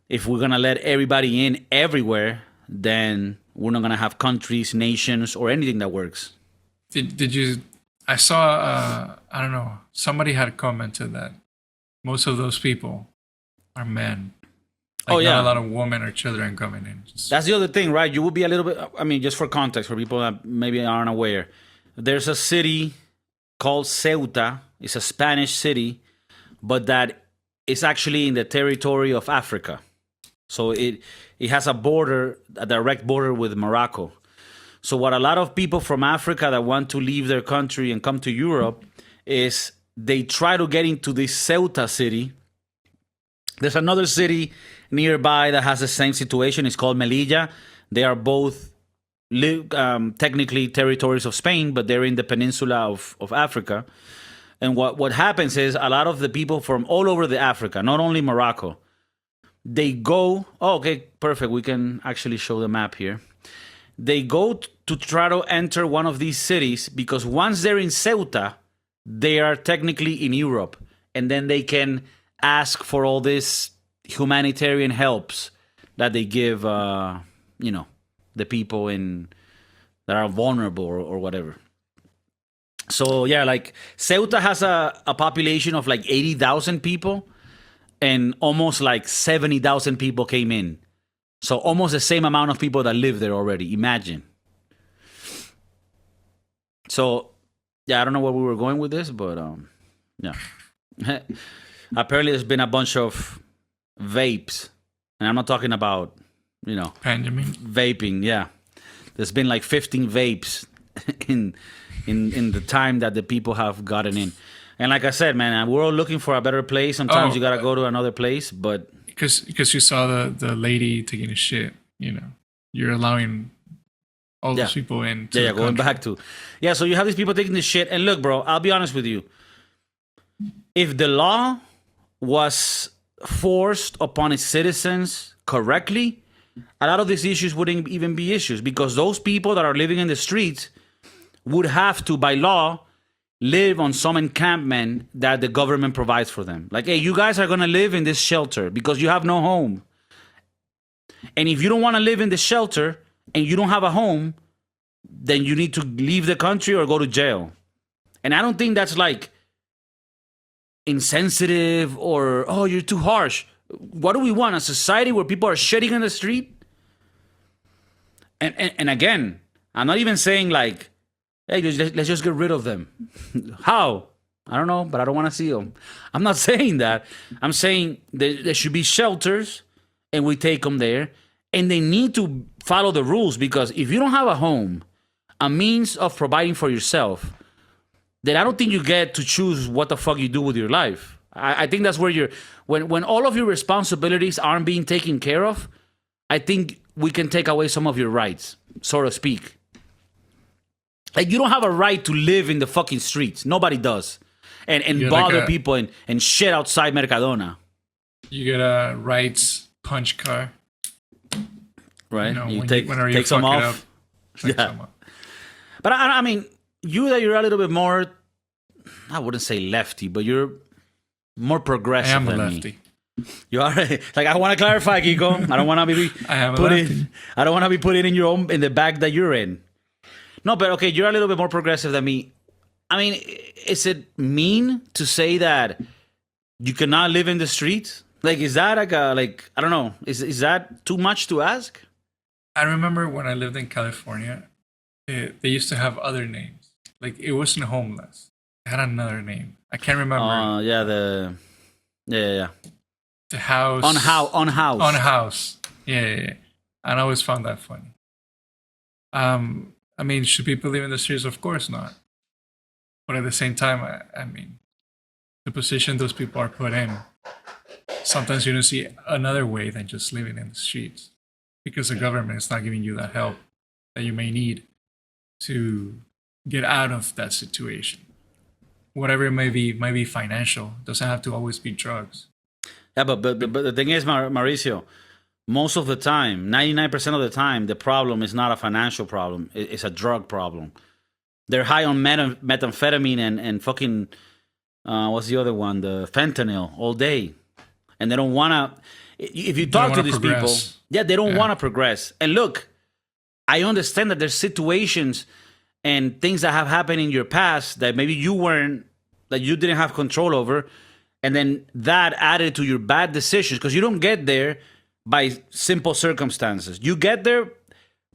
if we're going to let everybody in everywhere, then we're not going to have countries, nations, or anything that works. Did you? I saw. I don't know. Somebody had commented that most of those people are men. Like, yeah. not a lot of women or children coming in. That's the other thing, right? You would be a little bit, I mean, just for context, for people that maybe aren't aware, there's a city called Ceuta. It's a Spanish city, but that is actually in the territory of Africa. So it has a direct border with Morocco. So what a lot of people from Africa that want to leave their country and come to Europe is they try to get into this Ceuta city. There's another city nearby that has the same situation. It's called Melilla. They are both technically territories of Spain, but they're in the peninsula of Africa. And what happens is a lot of the people from all over the Africa, not only Morocco, they go, okay, perfect. We can actually show the map here. They go to try to enter one of these cities because once they're in Ceuta, they are technically in Europe. And then they can ask for all this humanitarian helps that they give, the people that are vulnerable or whatever. So, yeah, like Ceuta has a population of like 80,000 people. And almost like 70,000 people came in. So almost the same amount of people that live there already. Imagine. So, yeah, I don't know where we were going with this, but yeah. Apparently there's been a bunch of vapes. And I'm not talking about, Benjamin. vaping, yeah. There's been like 15 vapes in the time that the people have gotten in. And like I said, man, we're all looking for a better place. Sometimes you gotta go to another place, but because you saw the lady taking a shit, you're allowing all those people in. Going back to, so you have these people taking this shit. And look, bro, I'll be honest with you. If the law was forced upon its citizens correctly, a lot of these issues wouldn't even be issues because those people that are living in the streets would have to, by law, live on some encampment that the government provides for them. Like, hey, you guys are going to live in this shelter because you have no home. And if you don't want to live in the shelter and you don't have a home, then you need to leave the country or go to jail. And I don't think that's like insensitive or, oh, you're too harsh. What do we want? A society where people are shitting in the street? And again, I'm not even saying like Hey, let's just get rid of them. How? I don't know, but I don't want to see them. I'm not saying that. I'm saying there should be shelters, and we take them there, and they need to follow the rules, because if you don't have a home, a means of providing for yourself, then I don't think you get to choose what the fuck you do with your life. I think that's where when all of your responsibilities aren't being taken care of, I think we can take away some of your rights, so to speak. Like, you don't have a right to live in the fucking streets. Nobody does. And bother people and shit outside Mercadona. You get a rights punch car. Right? You know, you take some off. Yeah. But I mean, you're a little bit more, I wouldn't say lefty, but you're more progressive. I am a lefty. You are. Like, I want to clarify, Kiko. I don't want to be I don't want to be put in in the bag that you're in. No, but okay, you're a little bit more progressive than me. I mean, is it mean to say that you cannot live in the streets? Like, is that I don't know. Is that too much to ask? I remember when I lived in California, they used to have other names. Like, it wasn't homeless. It had another name. I can't remember. Yeah. The house. On house. Yeah. And I always found that funny. I mean, should people live in the streets? Of course not. But at the same time, I mean, the position those people are put in, sometimes you don't see another way than just living in the streets, because the government is not giving you that help that you may need to get out of that situation. Whatever it may be financial. It doesn't have to always be drugs. Yeah, but the thing is, Mauricio, most of the time, 99% of the time, the problem is not a financial problem. It's a drug problem. They're high on methamphetamine and fucking, what's the other one? The fentanyl all day. And they don't want to, if you talk to these people, they don't want to progress. And look, I understand that there's situations and things that have happened in your past that maybe that you didn't have control over. And then that added to your bad decisions, because you don't get there by simple circumstances. You get there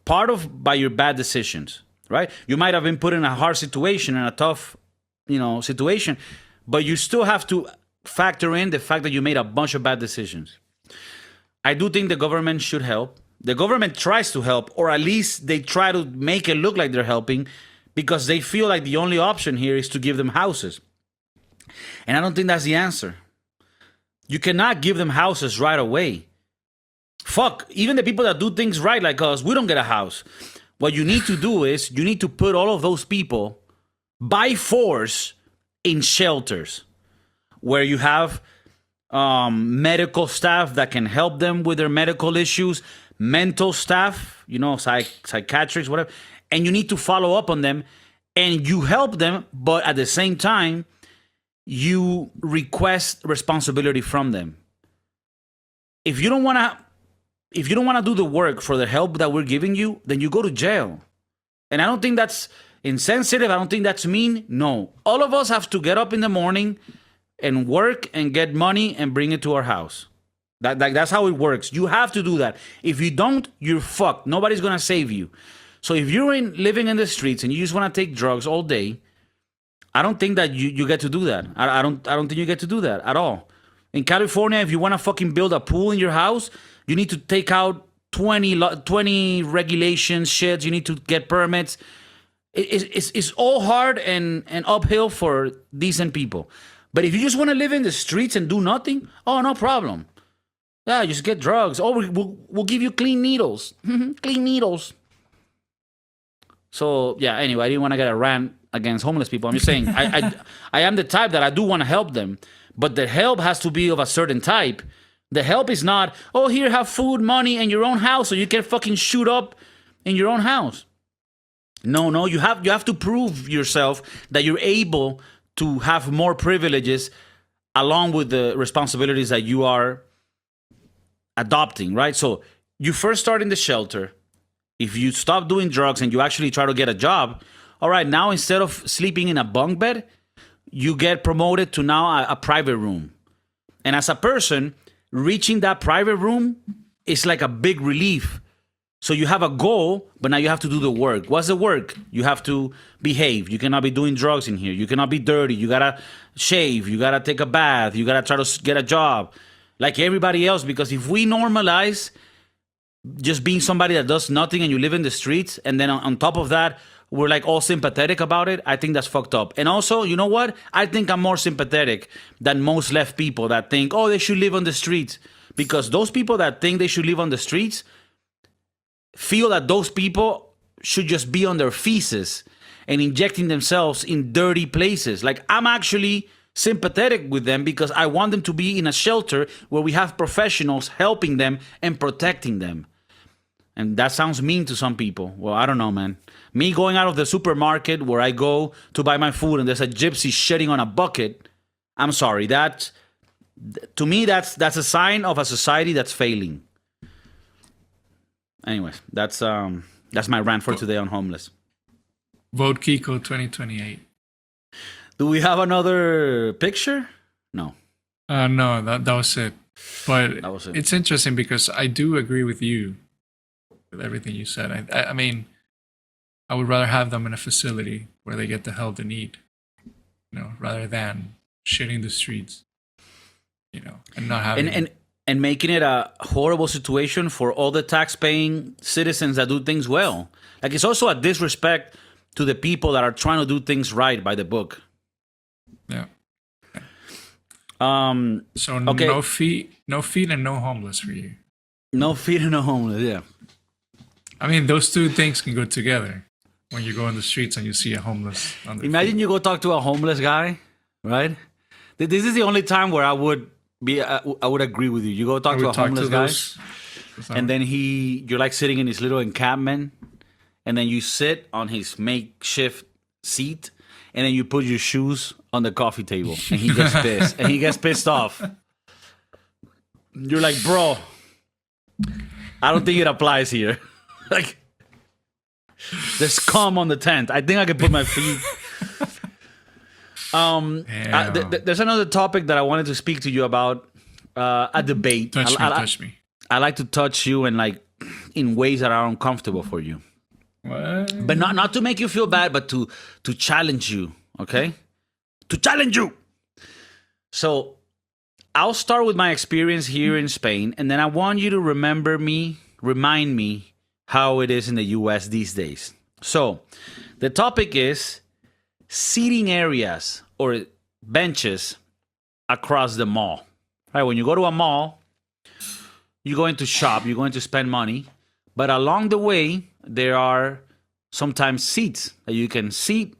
by your bad decisions, right? You might have been put in a hard situation, in a tough, situation, but you still have to factor in the fact that you made a bunch of bad decisions. I do think the government should help. The government tries to help, or at least they try to make it look like they're helping, because they feel like the only option here is to give them houses. And I don't think that's the answer. You cannot give them houses right away. Fuck, even the people that do things right like us, we don't get a house. What you need to do is you need to put all of those people by force in shelters where you have medical staff that can help them with their medical issues, mental staff, psychiatrists, whatever. And you need to follow up on them, and you help them, but at the same time, you request responsibility from them. If you don't want to do the work for the help that we're giving you, then you go to jail. And I don't think that's insensitive. I don't think that's mean. No. All of us have to get up in the morning and work and get money and bring it to our house. That's how it works. You have to do that. If you don't, you're fucked. Nobody's going to save you. So if you're living in the streets and you just want to take drugs all day, I don't think that you get to do that. I don't think you get to do that at all. In California, if you want to fucking build a pool in your house, you need to take out 20 regulations, shits. You need to get permits. It's all hard and uphill for decent people. But if you just want to live in the streets and do nothing, oh, no problem. Yeah, just get drugs. Oh, we'll give you clean needles. Clean needles. So, yeah, anyway, I didn't want to get a rant against homeless people. I'm just saying, I am the type that I do want to help them. But the help has to be of a certain type. The help is not, oh, here, have food, money, and your own house so you can fucking shoot up in your own house. No, you have to prove yourself that you're able to have more privileges along with the responsibilities that you are adopting, right? So you first start in the shelter. If you stop doing drugs and you actually try to get a job, all right, now instead of sleeping in a bunk bed, you get promoted to now a private room. And as a person, reaching that private room is like a big relief. So you have a goal, but now you have to do the work. What's the work? You have to behave. You cannot be doing drugs in here. You cannot be dirty. You gotta shave. You gotta take a bath. You gotta try to get a job like everybody else. Because if we normalize just being somebody that does nothing and you live in the streets, and then on top of that, we're like all sympathetic about it, I think that's fucked up. And also, you know what? I think I'm more sympathetic than most left people that think, oh, they should live on the streets. Because those people that think they should live on the streets feel that those people should just be on their feces and injecting themselves in dirty places. Like, I'm actually sympathetic with them because I want them to be in a shelter where we have professionals helping them and protecting them. And that sounds mean to some people. Well, I don't know, man. Me going out of the supermarket where I go to buy my food and there's a gypsy shitting on a bucket, I'm sorry. That, to me, that's a sign of a society that's failing. Anyways, that's my rant for today on homeless. Vote Kiko 2028. Do we have another picture? No. No, that was it. But That was it. it's interesting because I do agree with you with everything you said. I mean, I would rather have them in a facility where they get the help they need, rather than shitting the streets, and not having. And making it a horrible situation for all the tax-paying citizens that do things well. Like, it's also a disrespect to the people that are trying to do things right by the book. Yeah. So okay. no feet, and no homeless for you. No feet and no homeless, yeah. I mean, those two things can go together. When you go on the streets and you see a homeless on the Imagine feet. you go talk to a homeless guy, right? This is the only time where I would agree with you. You go talk to a homeless guy, and then you're like sitting in his little encampment, and then you sit on his makeshift seat, and then you put your shoes on the coffee table, and he gets pissed, and he gets pissed off. You're like, bro, I don't think it applies here. Like, there's scum on the tent. I think I can put my feet. There's another topic that I wanted to speak to you about. A debate. Touch me. I like to touch you in ways that are uncomfortable for you. What? But not to make you feel bad, but to challenge you. Okay? To challenge you. So I'll start with my experience here in Spain, and then I want you to remind me how it is in the US these days. So the topic is seating areas or benches across the mall. Right? When you go to a mall, you're going to shop, you're going to spend money, but along the way, there are sometimes seats that you can seat,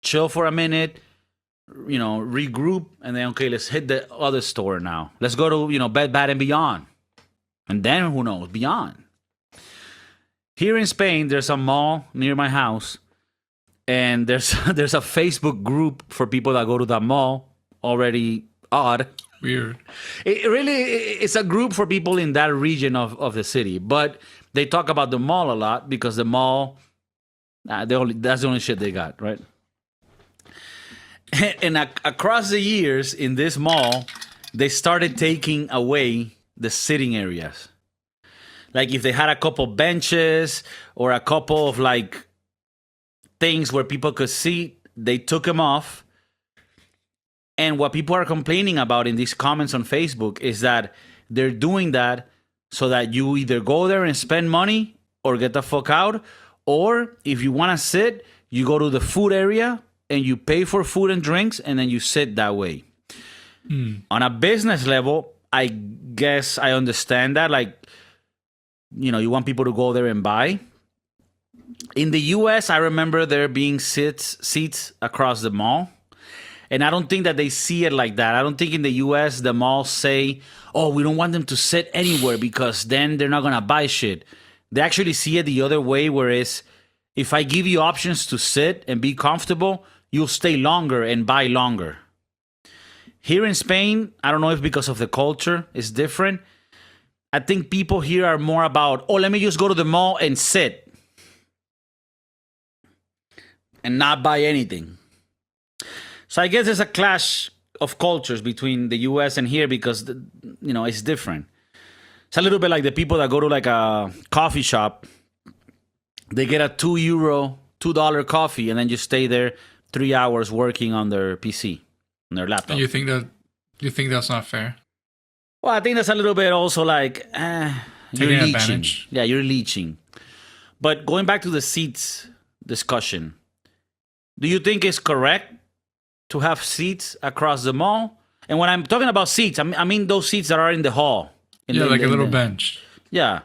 chill for a minute, regroup, and then, okay, let's hit the other store now. Let's go to, Bed Bath & Beyond. And then, who knows, beyond. Here in Spain, there's a mall near my house, and there's a Facebook group for people that go to that mall. Already odd. Weird. It's a group for people in that region of the city, but they talk about the mall a lot because the mall, that's the only shit they got, right? And across the years in this mall, they started taking away the sitting areas. Like, if they had a couple benches or a couple of like things where people could sit, they took them off. And what people are complaining about in these comments on Facebook is that they're doing that so that you either go there and spend money or get the fuck out. Or if you want to sit, you go to the food area and you pay for food and drinks and then you sit that way. On a business level, I guess I understand that. Like, you want people to go there and buy. In the US, I remember there being seats across the mall. And I don't think that they see it like that. I don't think in the US, the malls say, oh, we don't want them to sit anywhere because then they're not going to buy shit. They actually see it the other way, whereas if I give you options to sit and be comfortable, you'll stay longer and buy longer. Here in Spain, I don't know if because of the culture is different. I think people here are more about, oh, let me just go to the mall and sit and not buy anything. So I guess there's a clash of cultures between the US and here because, it's different. It's a little bit like the people that go to like a coffee shop. They get a $2 coffee, and then just stay there 3 hours working on their PC, on their laptop. And you think that's not fair? Well, I think that's a little bit also like you're Taking leeching. advantage. Yeah, you're leeching. But going back to the seats discussion, do you think it's correct to have seats across the mall? And when I'm talking about seats, I mean those seats that are in the hall. Yeah, like a little bench. Yeah.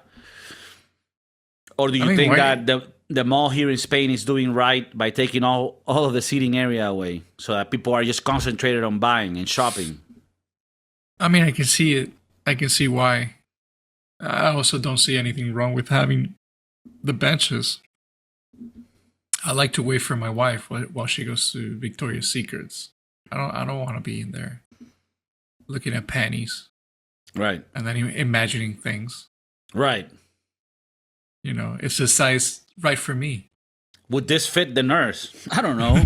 Or do you think that the mall here in Spain is doing right by taking all of the seating area away so that people are just concentrated on buying and shopping? I mean, I can see it. I can see why. I also don't see anything wrong with having the benches. I like to wait for my wife while she goes to Victoria's Secrets. I don't want to be in there looking at panties. Right. And then imagining things. Right. You know, it's a size right for me. Would this fit the nurse? I don't know.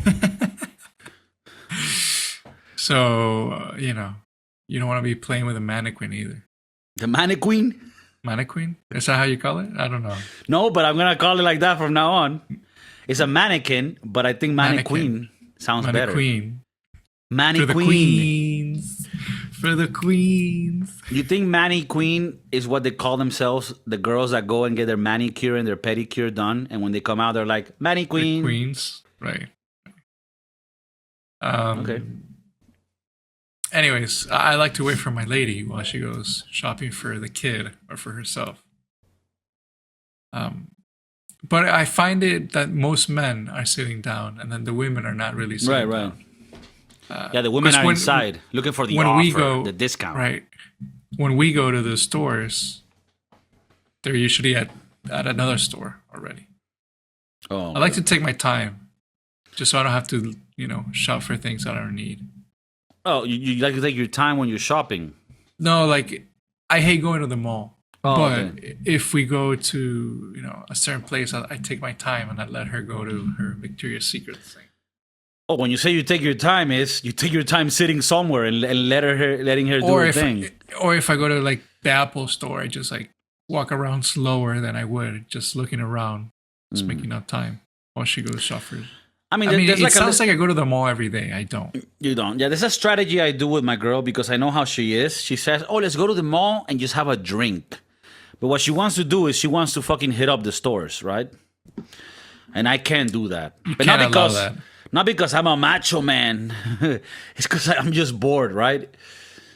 So, you know, you don't want to be playing with a mannequin either. The mannequin? Mannequin? Is that how you call it? I don't know. No, but I'm going to call it like that from now on. It's a mannequin, but I think mannequin sounds better. Mannequin. For the queens. For the queens. You think mannequin is what they call themselves? The girls that go and get their manicure and their pedicure done, and when they come out, they're like, mannequin. The queens. Right. Okay. Anyways, I like to wait for my lady while she goes shopping for the kid or for herself. But I find it that most men are sitting down, and then the women are not really sitting down. Yeah, the women are inside looking for the offer, the discount. Right. When we go to the stores, they're usually at another store already. Oh, I like to take my time, just so I don't have to, shop for things I don't need. Oh, you like to take your time when you're shopping? No, like I hate going to the mall. Oh, but okay. if we go to a certain place, I take my time and I let her go to her Victoria's Secret thing. Oh, when you say you take your time, you take your time sitting somewhere and letting her do her thing. Or if I go to like the Apple store, I just like walk around slower than I would, just looking around, just making up time while she goes shopping. I mean, it sounds like I go to the mall every day. I don't. You don't. Yeah, there's a strategy I do with my girl because I know how she is. She says, "Oh, let's go to the mall and just have a drink." But what she wants to do is she wants to fucking hit up the stores, right? And I can't do that. But can't allow that. Not because I'm a macho man. It's because I'm just bored, right?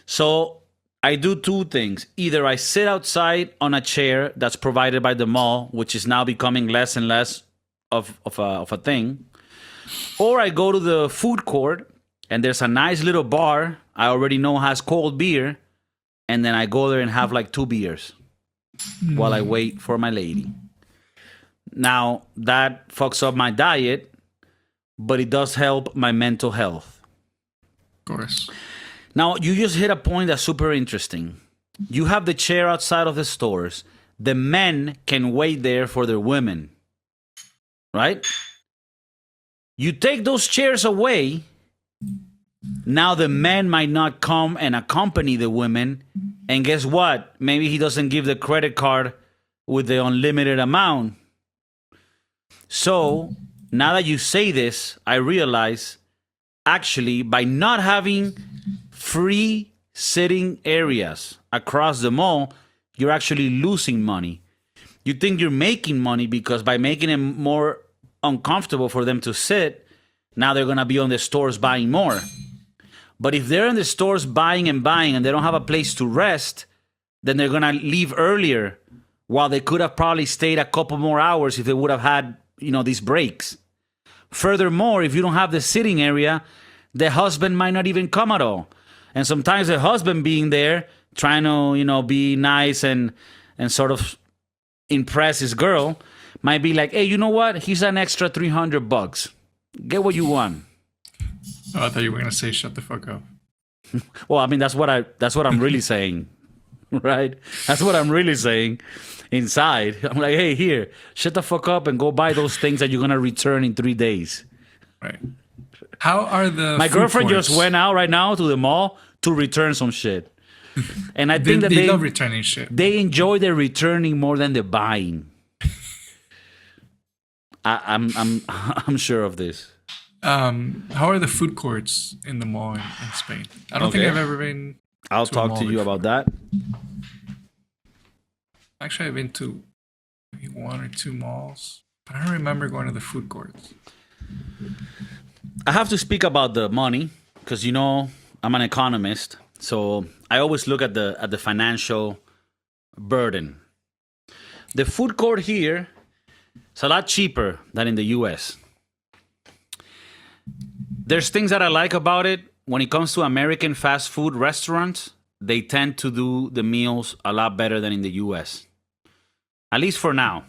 So I do two things. Either I sit outside on a chair that's provided by the mall, which is now becoming less and less of a thing. Or I go to the food court and there's a nice little bar I already know has cold beer. And then I go there and have like 2 beers while I wait for my lady. Now, that fucks up my diet, but it does help my mental health. Of course. Now, you just hit a point that's super interesting. You have the chair outside of the stores. The men can wait there for their women, right? You take those chairs away, now the man might not come and accompany the women. And guess what? Maybe he doesn't give the credit card with the unlimited amount. So now that you say this, I realize actually by not having free sitting areas across the mall, you're actually losing money. You think you're making money because by making it more uncomfortable for them to sit, now they're going to be on the stores buying more. But if they're in the stores buying and they don't have a place to rest, then they're going to leave earlier while they could have probably stayed a couple more hours if they would have had, these breaks. Furthermore, if you don't have the sitting area, the husband might not even come at all. And sometimes the husband being there, trying to, be nice and sort of impress his girl, might be like, hey, you know what? Here's an extra $300. Get what you want. Oh, I thought you were gonna say shut the fuck up. Well, I mean that's what I'm really saying. Right? That's what I'm really saying inside. I'm like, hey, here, shut the fuck up and go buy those things that you're gonna return in 3 days. Right. How are the My girlfriend courts? just went out right now to the mall to return some shit. And I They, think that they love returning shit. they enjoy the returning more than the buying. I'm sure of this. How are the food courts in the mall in Spain? I don't think Okay. I've ever been. I'll to a talk mall to you before. about that. Actually, I've been to maybe 1 or 2 malls, but I don't remember going to the food courts. I have to speak about the money because I'm an economist, so I always look at the financial burden. The food court here is a lot cheaper than in the US. There's things that I like about it. When it comes to American fast food restaurants, they tend to do the meals a lot better than in the US. At least for now.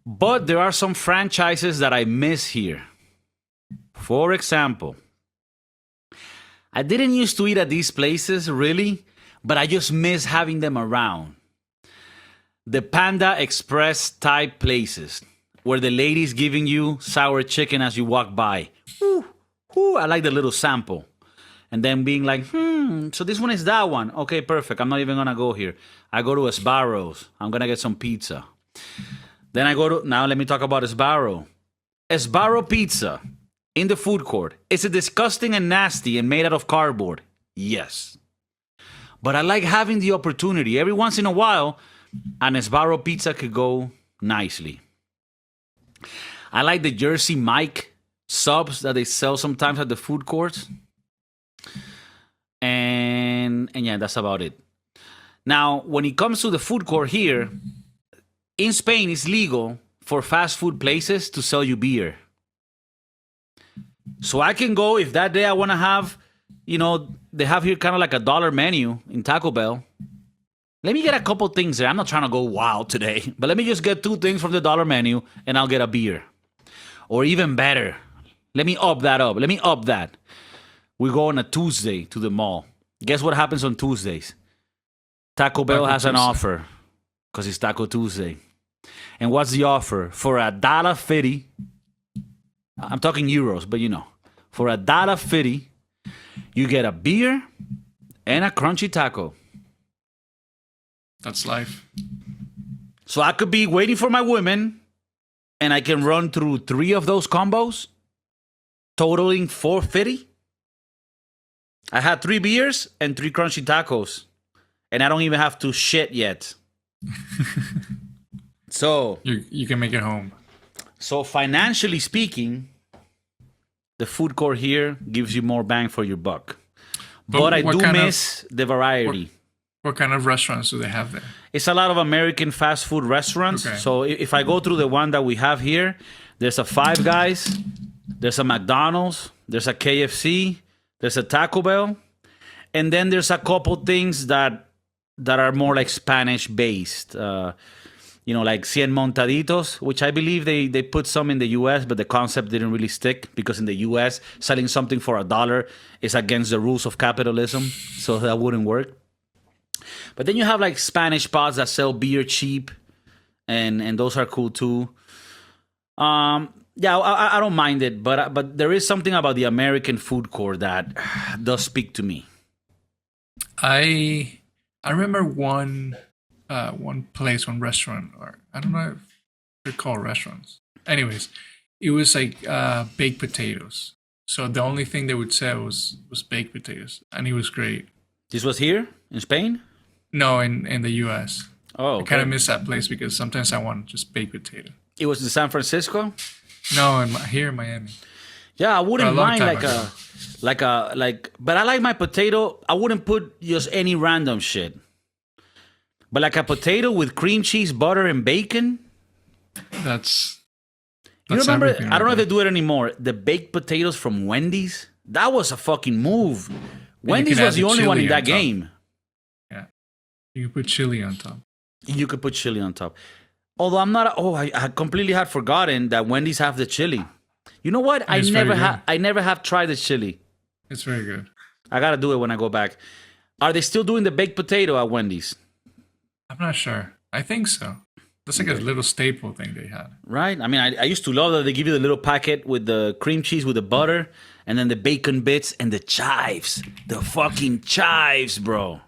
But there are some franchises that I miss here. For example, I didn't used to eat at these places, really, but I just miss having them around. The Panda Express type places, where the lady's giving you sour chicken as you walk by. Ooh, I like the little sample. And then being like, so this one is that one. Okay, perfect. I'm not even going to go here. I go to Sbarro's. I'm going to get some pizza. Then I go to, now let me talk about Sbarro. Sbarro pizza in the food court. Is it disgusting and nasty and made out of cardboard? Yes. But I like having the opportunity. Every once in a while, an Sbarro pizza could go nicely. I like the Jersey Mike subs that they sell sometimes at the food courts. And yeah, that's about it. Now, when it comes to the food court here, in Spain, it's legal for fast food places to sell you beer. So I can go if that day I want to have, they have here kind of like a dollar menu in Taco Bell. Let me get a couple things there. I'm not trying to go wild today, but let me just get 2 things from the dollar menu and I'll get a beer. Or even better, let me up that up. Let me up that. We go on a Tuesday to the mall. Guess what happens on Tuesdays? Taco Bell has an offer because it's Taco Tuesday. And what's the offer? For $1.50, I'm talking euros, but for $1.50, you get a beer and a crunchy taco. That's life. So I could be waiting for my women and I can run through 3 of those combos, totaling $4.50. I had 3 beers and 3 crunchy tacos, and I don't even have to shit yet. So you can make it home. So financially speaking, the food court here gives you more bang for your buck. But I do miss the variety. What kind of restaurants do they have there? It's a lot of American fast food restaurants. Okay. So if I go through the one that we have here, there's a Five Guys, there's a McDonald's, there's a KFC, there's a Taco Bell, and then there's a couple things that are more like Spanish based. Like Cien Montaditos, which I believe they put some in the US, but the concept didn't really stick because in the US, selling something for $1 is against the rules of capitalism, so that wouldn't work. But then you have like Spanish spots that sell beer cheap, and those are cool too. Yeah, I don't mind it, but there is something about the American food court that does speak to me. I remember one restaurant, or I don't know if they're called restaurants. Anyways, it was like baked potatoes. So the only thing they would sell was baked potatoes, and it was great. This was here in Spain? No, in the U.S. Oh, okay. I kind of miss that place because sometimes I want just baked potato. It was in San Francisco? No, here in Miami. Yeah, I wouldn't mind but I like my potato. I wouldn't put just any random shit. But like a potato with cream cheese, butter, and bacon. That's you remember? I don't know if they do it anymore. The baked potatoes from Wendy's. That was a fucking move. Wendy's was the only one in that game. Yeah, you could put chili on top. You could put chili on top. Although I'm not. I completely had forgotten that Wendy's have the chili. You know what? I never have tried the chili. It's very good. I gotta do it when I go back. Are they still doing the baked potato at Wendy's? I'm not sure. I think so. That's like a little staple thing they had. Right? I mean, I used to love that they give you the little packet with the cream cheese with the butter and then the bacon bits and the chives. The fucking chives, bro.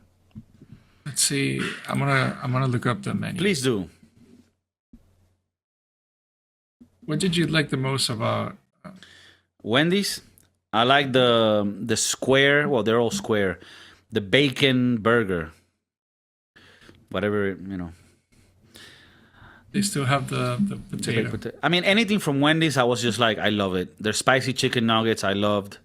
Let's see. I'm gonna look up the menu. Please do. What did you like the most about? Wendy's. I like the square. Well, they're all square. The bacon burger. Whatever, you know. They still have the potato. I mean, anything from Wendy's, I was just like, I love it. Their spicy chicken nuggets, I loved.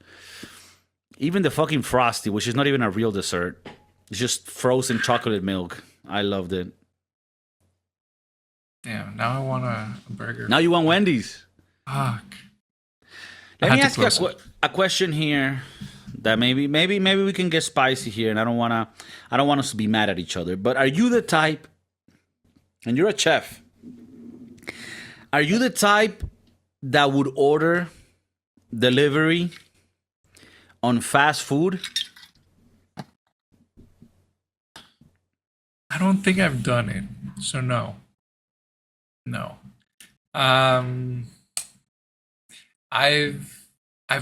Even the fucking Frosty, which is not even a real dessert. It's just frozen chocolate milk. I loved it. Damn, now I want a burger. Now you want Wendy's. Fuck. Let me ask you a question here that maybe we can get spicy here, and I don't want us to be mad at each other. But are you the type, and you're a chef, are you the type that would order delivery on fast food? I don't think I've done it, so no. No. I've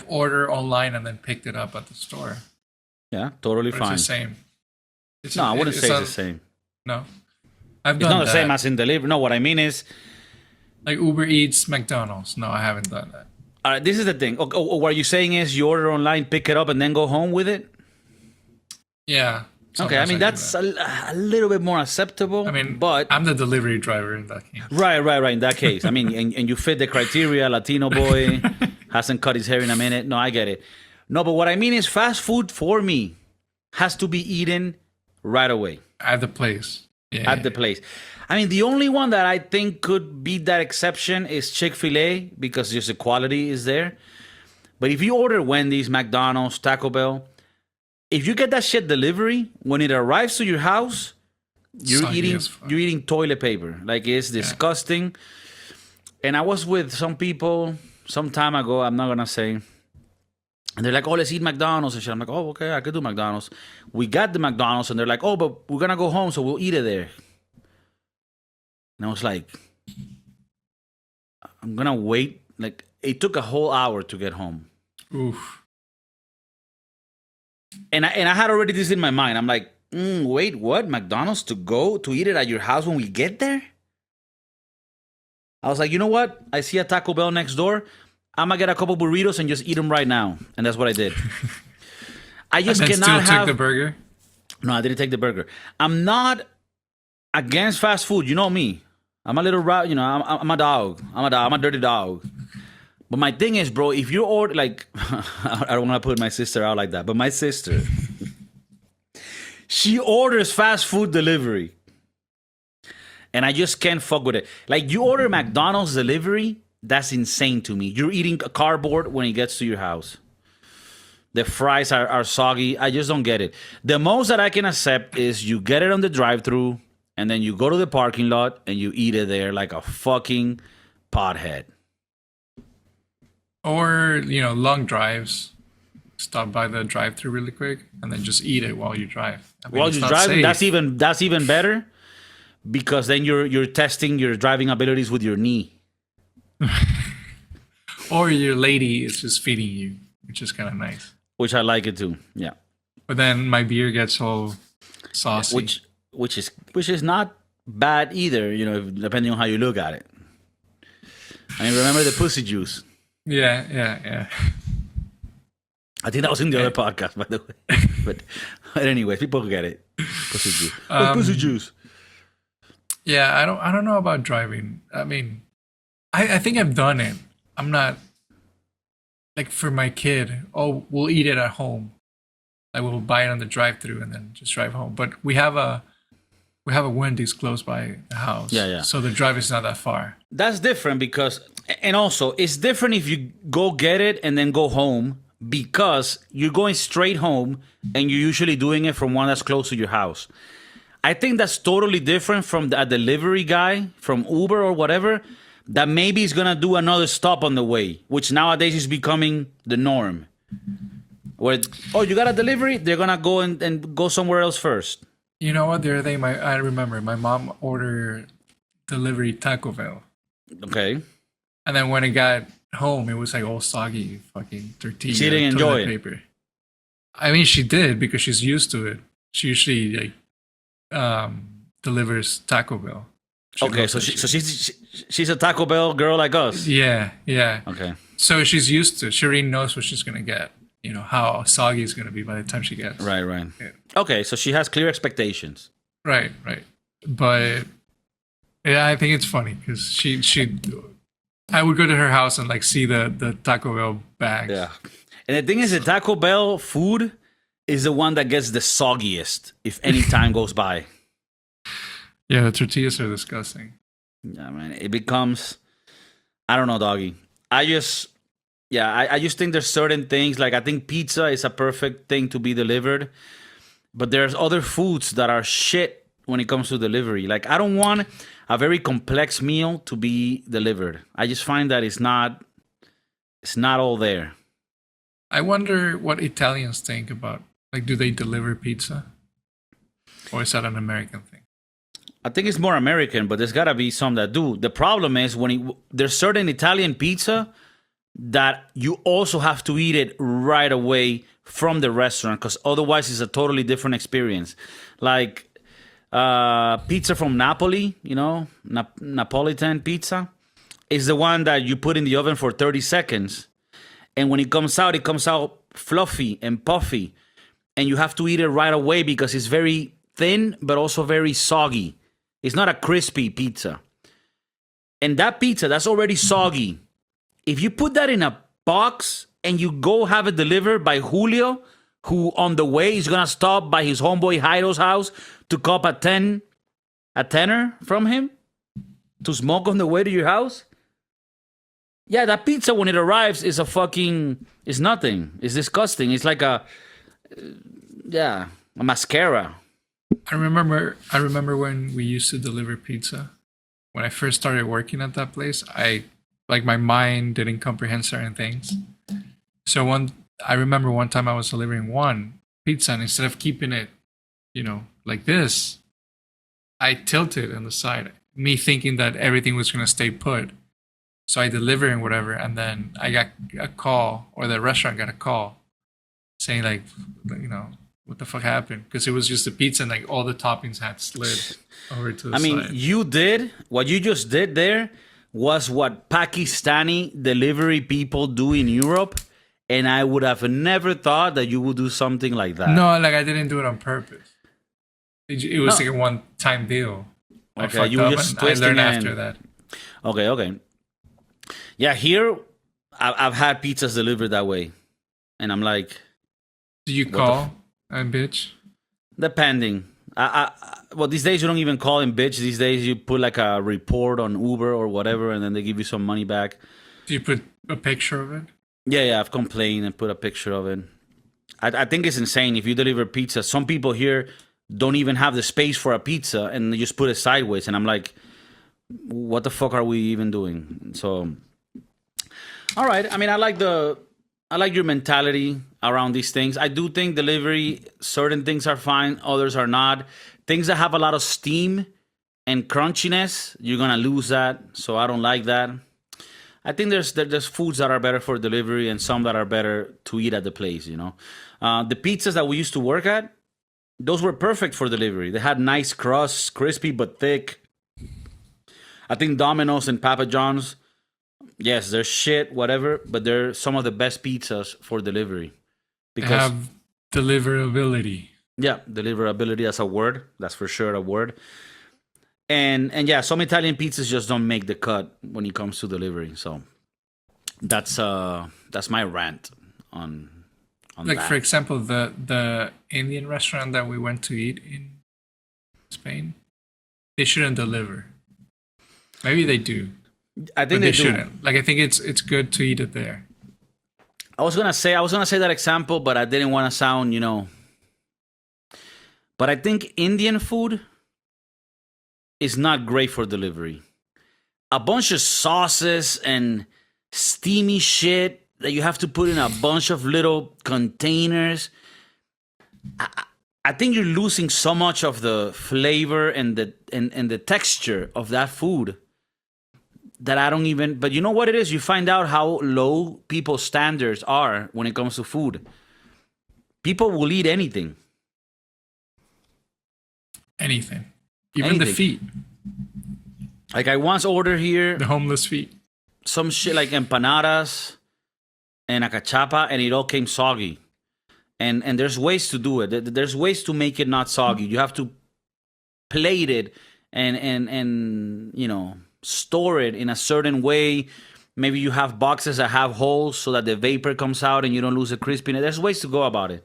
ordered online and then picked it up at the store. Yeah, totally But fine. It's the same. No, I wouldn't say it's the same. No. I've It's done not the that. same as in delivery. No, what I mean is, Like Uber Eats, McDonald's. No, I haven't done that. this is the thing. What you're saying is you order online, pick it up, and then go home with it? Yeah. Okay, I sometimes mean, do that's that. a little bit more acceptable. I mean, but I'm the delivery driver in that case. Right. In that case, I mean, and you fit the criteria. Latino boy hasn't cut his hair in a minute. No, I get it. No, but what I mean is, fast food for me has to be eaten right away At the place. Yeah. at the place. I mean, the only one that I think could be that exception is Chick-fil-A because just the quality is there. But if you order Wendy's, McDonald's, Taco Bell, if you get that shit delivery, when it arrives to your house, you're Soggy as fuck. eating toilet paper. Like, it's disgusting. And I was with some people some time ago, I'm not gonna say, and they're like, oh, let's eat McDonald's and shit. I'm like, oh, okay, I could do McDonald's. We got the McDonald's and they're like, oh, but we're gonna go home, so we'll eat it there. And I was like, I'm gonna wait. Like, it took a whole hour to get home. Oof. And I had already this in my mind. I'm like, wait, what? McDonald's to go to eat it at your house when we get there? I was like, you know what? I see a Taco Bell next door. I'm gonna get a couple burritos and just eat them right now. And that's what I did. I just And cannot still have take the burger? No, I didn't take the burger. I'm not against fast food. You know me. I'm a little, I'm a dog. I'm a dirty dog. But my thing is, bro, if you order, like, I don't want to put my sister out like that, but my sister, she orders fast food delivery. And I just can't fuck with it. Like, you order McDonald's delivery, that's insane to me. You're eating a cardboard when it gets to your house. The fries are soggy. I just don't get it. The most that I can accept is you get it on the drive-thru, and then you go to the parking lot, and you eat it there like a fucking pothead. Or, long drives. Stop by the drive-thru really quick and then just eat it while you drive. I mean, While it's you're not driving, safe. that's even better because then you're testing your driving abilities with your knee. Or your lady is just feeding you, which is kind of nice. Which I like it too. Yeah. But then my beer gets all saucy. Which is not bad either, depending on how you look at it. I mean, remember the pussy juice. Yeah. I think that was in the other podcast, by the way. But anyway, people get it. Pussy juice. Pussy juice. Yeah, I don't know about driving. I mean, I think I've done it. I'm not like for my kid. Oh, we'll eat it at home. I will buy it on the drive-thru and then just drive home. But we have a Wendy's close by the house. Yeah. So the drive is not that far. That's different because, and also, it's different if you go get it and then go home because you're going straight home and you're usually doing it from one that's close to your house. I think that's totally different from a delivery guy from Uber or whatever that maybe is going to do another stop on the way, which nowadays is becoming the norm. Where, you got a delivery? They're going to go and go somewhere else first. You know what? The other day, I remember my mom ordered delivery Taco Bell. Okay. And then when it got home, it was like all soggy, fucking tortilla, She didn't toilet enjoy it. paper. I mean, she did because she's used to it. She usually delivers Taco Bell. She Okay, loves so that shit. she's a Taco Bell girl like us. Yeah. Okay. So she's used to it. She already knows what she's gonna get. You know how soggy it's gonna be by the time she gets. Right. Yeah. Okay, so she has clear expectations. Right. But yeah, I think it's funny because I would go to her house and like see the Taco Bell bags. Yeah. And the thing is, the Taco Bell food is the one that gets the soggiest if any time goes by. Yeah, the tortillas are disgusting. Yeah, man. It becomes, I don't know, doggy. I just think there's certain things, like I think pizza is a perfect thing to be delivered. But there's other foods that are shit when it comes to delivery. Like I don't want a very complex meal to be delivered. I just find that it's not all there. I wonder what Italians think about, like, do they deliver pizza? Or is that an American thing? I think it's more American, but there's gotta be some that do. The problem is there's certain Italian pizza that you also have to eat it right away from the restaurant because otherwise it's a totally different experience. Like pizza from Napoli, you know, Napolitan pizza is the one that you put in the oven for 30 seconds. And when it comes out fluffy and puffy. And you have to eat it right away because it's very thin, but also very soggy. It's not a crispy pizza. And that pizza, that's already soggy. If you put that in a box and you go have it delivered by Julio, who on the way is going to stop by his homeboy Jairo's house to cop a tenner from him to smoke on the way to your house. Yeah, that pizza when it arrives is it's nothing. It's disgusting. It's like a mascara. I remember when we used to deliver pizza. When I first started working at that place, my mind didn't comprehend certain things. So I remember one time I was delivering one pizza, and instead of keeping it, like this, I tilted on the side, me thinking that everything was gonna stay put. So I delivered and whatever, and then I got a call, or the restaurant got a call, saying like, what the fuck happened? Because it was just a pizza, and like all the toppings had slid over to the side. What you just did there was what Pakistani delivery people do in Europe, and I would have never thought that you would do something like that. No, like I didn't do it on purpose. It was like a one-time deal. Okay, you were just twisting I learned after that. Okay. Yeah, here I've had pizzas delivered that way, and I'm like, do you call and bitch? Depending. Well, these days you don't even call him bitch. These days you put like a report on Uber or whatever, and then they give you some money back. Do you put a picture of it? Yeah, I've complained and put a picture of it. I think it's insane if you deliver pizza. Some people here don't even have the space for a pizza, and they just put it sideways, and I'm like, what the fuck are we even doing? So, all right. I mean, I like your mentality around these things. I do think delivery, certain things are fine, others are not. Things that have a lot of steam and crunchiness, you're gonna lose that. So I don't like that. I think there's foods that are better for delivery and some that are better to eat at the place. The pizzas that we used to work at, those were perfect for delivery. They had nice crusts, crispy but thick. I think Domino's and Papa John's, yes, they're shit, whatever, but they're some of the best pizzas for delivery. Because they have deliverability. Yeah, deliverability, that's a word. That's for sure a word. And yeah, some Italian pizzas just don't make the cut when it comes to delivery. So that's my rant on like that. For example, the Indian restaurant that we went to eat in Spain, they shouldn't deliver. Maybe they do. I think they shouldn't. Like I think it's good to eat it there. I was gonna say that example, but I didn't want to sound, But I think Indian food is not great for delivery. A bunch of sauces and steamy shit that you have to put in a bunch of little containers. I think you're losing so much of the flavor and the texture of that food that I don't even. But you know what it is? You find out how low people's standards are when it comes to food. People will eat anything. Anything, even the Anything. feet, Like I once ordered here the homeless feet. some shit like empanadas and a cachapa, and it all came soggy. And there's ways to do it. There's ways to make it not soggy. You have to plate it and store it in a certain way. Maybe you have boxes that have holes so that the vapor comes out and you don't lose the crispiness. There's ways to go about it.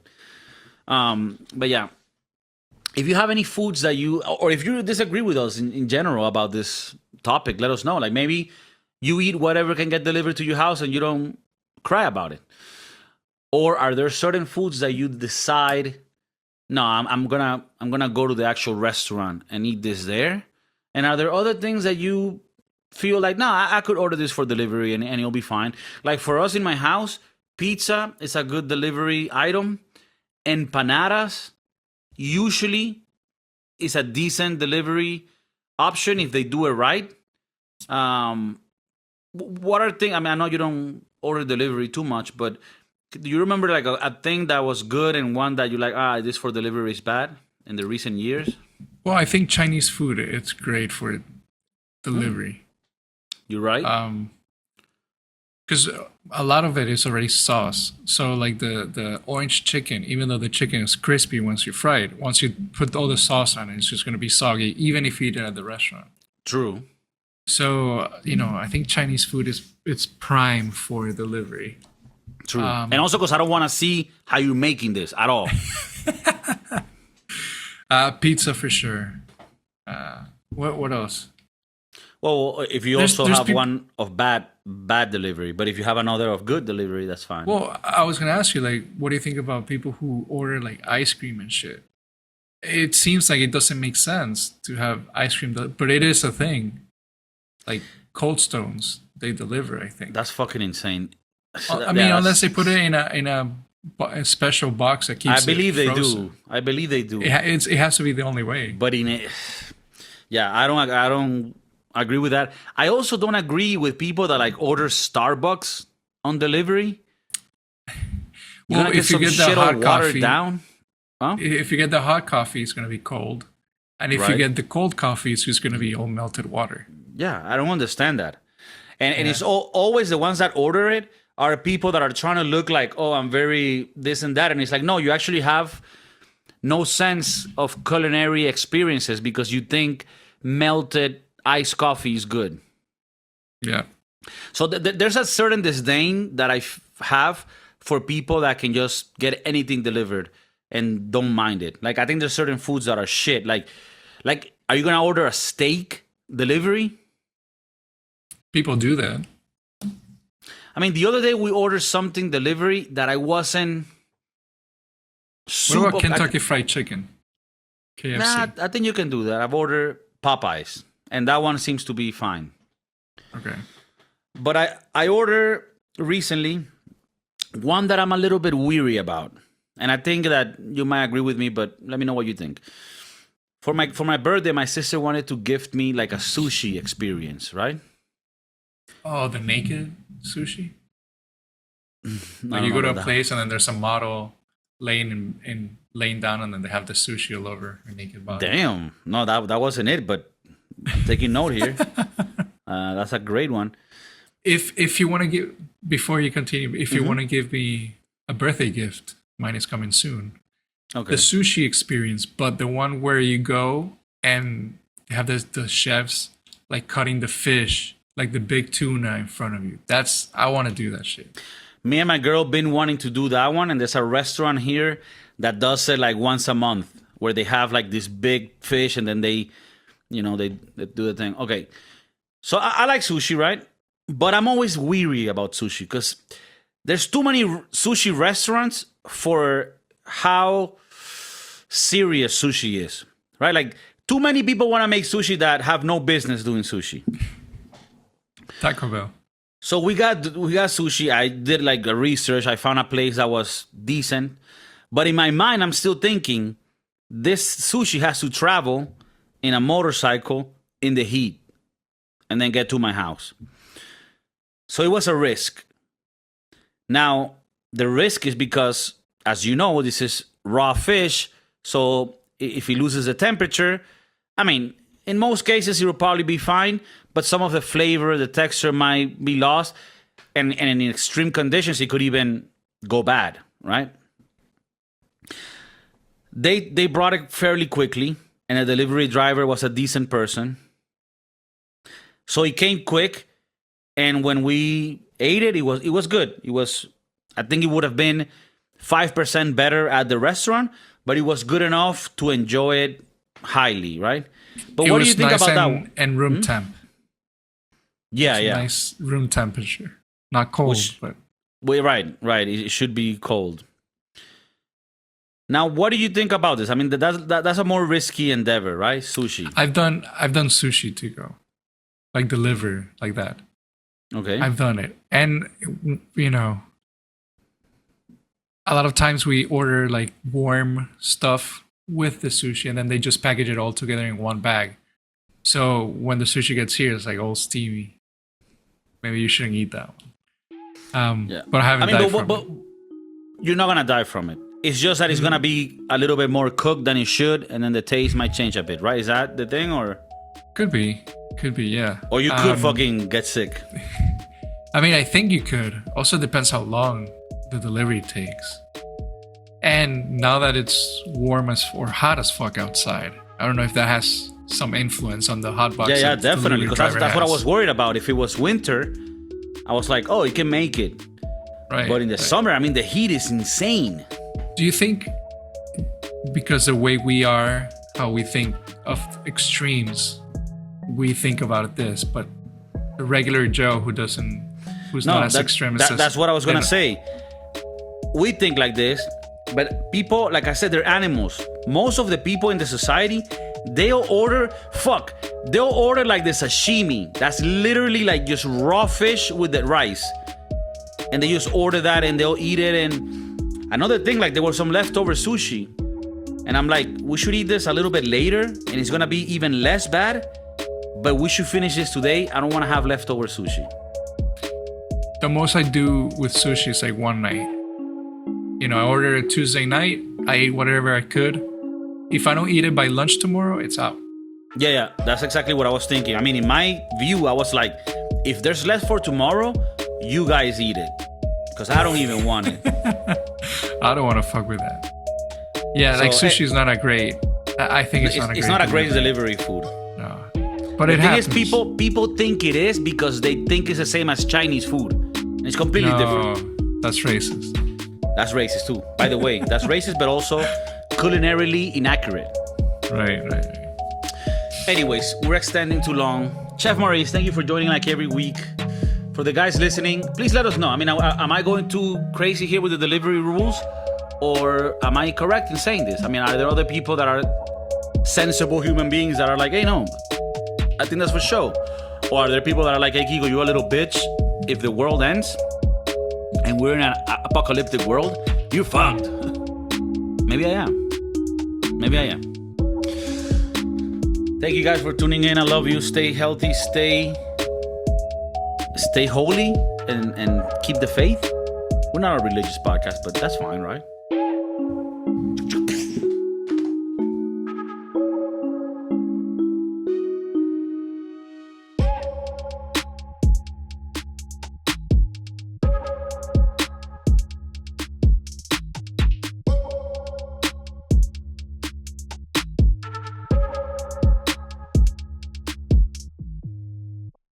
But yeah, if you have any foods that you, or if you disagree with us in general about this topic, let us know. Like maybe you eat whatever can get delivered to your house and you don't cry about it. Or are there certain foods that you decide, no, I'm gonna go to the actual restaurant and eat this there? And are there other things that you feel like, no, I could order this for delivery and it'll be fine? Like for us in my house, pizza is a good delivery item. Empanadas usually is a decent delivery option if they do it right. What are things? I mean, I know you don't order delivery too much, but do you remember like a thing that was good and one that you like? This for delivery is bad in the recent years. Well, I think Chinese food, it's great for delivery. You're right. Because a lot of it is already sauce. So like the orange chicken, even though the chicken is crispy once you fry it, once you put all the sauce on it, it's just going to be soggy, even if you eat it at the restaurant. True. So, I think Chinese food it's prime for delivery. True. And also because I don't want to see how you're making this at all. Pizza for sure. What else? Well, if you There's also have peop- one of bad delivery, but if you have another of good delivery, that's fine. Well, I was gonna ask you, like, what do you think about people who order like ice cream and shit? It seems like it doesn't make sense to have ice cream, but it is a thing. Like Cold Stones, they deliver. I think. That's fucking insane. I mean, unless they put it in a special box that keeps. I believe it they frozen. do. I believe they do. It has to be the only way. But yeah, I don't agree with that. I also don't agree with people that like order Starbucks on delivery. Well, if you get the shit all hot watered coffee, down. Huh? if you get the hot coffee, it's gonna be cold, and if you Right. get the cold coffee, it's just gonna be all melted water. Yeah, I don't understand that. And it's always the ones that order it are people that are trying to look like, oh, I'm very this and that. And it's like, no, you actually have no sense of culinary experiences because you think melted iced coffee is good. Yeah. So there's a certain disdain that I have for people that can just get anything delivered and don't mind it. Like, I think there's certain foods that are shit. Like, are you going to order a steak delivery? People do that. I mean, the other day we ordered something delivery that I wasn't What about Kentucky Fried Chicken? KFC. Nah, I think you can do that. I've ordered Popeyes, and that one seems to be fine. Okay. But I ordered recently one that I'm a little bit weary about, and I think that you might agree with me. But let me know what you think. For my birthday, my sister wanted to gift me like a sushi experience, right? Oh, the naked sushi? I Like don't you know go to a about that. place and then there's a model laying down and then they have the sushi all over her naked body. Damn, no, that wasn't it. But I'm taking note here. That's a great one. If you want to give, before you continue, if you Mm-hmm. want to give me a birthday gift, mine is coming soon. Okay. The sushi experience, but the one where you go and you have the chefs like cutting the fish, like the big tuna in front of you. I want to do that shit. Me and my girl been wanting to do that one, and there's a restaurant here that does it like once a month, where they have like this big fish, and then they do the thing. Okay, so I like sushi, right? But I'm always weary about sushi because there's too many sushi restaurants for how serious sushi is, right? Like too many people want to make sushi that have no business doing sushi. Taco Bell. So we got sushi. I did like a research. I found a place that was decent. But in my mind, I'm still thinking, this sushi has to travel in a motorcycle in the heat and then get to my house. So it was a risk. Now, the risk is because, as you know, this is raw fish. So if he loses the temperature, I mean, in most cases, it will probably be fine. But some of the flavor, the texture might be lost. And in extreme conditions, it could even go bad, right? They brought it fairly quickly. And the delivery driver was a decent person. So it came quick. And when we ate it, it was good. It was, I think it would have been 5% better at the restaurant, but it was good enough to enjoy it highly, right? But what do you think nice about that? And room temp. Yeah, yeah. Nice room temperature. Not cold, but... Well, right. It should be cold. Now, what do you think about this? I mean, that's a more risky endeavor, right? Sushi. I've done sushi to go. Like deliver, like that. Okay. I've done it. And, you know, a lot of times we order like warm stuff with the sushi and then they just package it all together in one bag. So when the sushi gets here, it's like all steamy. Maybe you shouldn't eat that one. Yeah. But I haven't died from but it. You're not going to die from it. It's just that it's going to be a little bit more cooked than it should, and then the taste might change a bit, right? Is that the thing, or? Could be, yeah. Or you could fucking get sick. I mean, I think you could. Also depends how long the delivery takes. And now that it's warm as or hot as fuck outside, I don't know if that has some influence on the hot box. Yeah, definitely. Because that's what I was worried about. If it was winter, I was like, oh, it can make it. Right. But in the summer, I mean, the heat is insane. Do you think because the way we are, how we think of extremes, we think about this, but the regular Joe who's not as extreme as that's what I was gonna say. We think like this, but people, like I said, they're animals. Most of the people in the society, they'll order like the sashimi. That's literally like just raw fish with the rice. And they just order that and they'll eat it. And another thing, like there was some leftover sushi. And I'm like, we should eat this a little bit later and it's gonna be even less bad. But we should finish this today. I don't wanna have leftover sushi. The most I do with sushi is like one night. You know, I ordered it Tuesday night. I ate whatever I could. If I don't eat it by lunch tomorrow, it's out. Yeah. That's exactly what I was thinking. I mean, in my view, I was like, if there's left for tomorrow, you guys eat it. Because I don't even want it. I don't want to fuck with that. Yeah, so, like sushi is not a great... I think it's not a great delivery food. No. But it happens. The thing is, people think it is because they think it's the same as Chinese food. And it's completely different. That's racist. That's racist too. By the way, that's racist, but also culinarily inaccurate. Right. Anyways, we're extending too long. Chef Maurice, thank you for joining like every week. For the guys listening, please let us know. I mean, am I going too crazy here with the delivery rules? Or am I correct in saying this? I mean, are there other people that are sensible human beings that are like, hey, no, I think that's for show? Or are there people that are like, hey, Kiko, you a little bitch. If the world ends and we're in an apocalyptic world, you're fucked. Maybe I am. Thank you guys for tuning in. I love you. Stay healthy. Stay holy and keep the faith. We're not a religious podcast, but that's fine, right?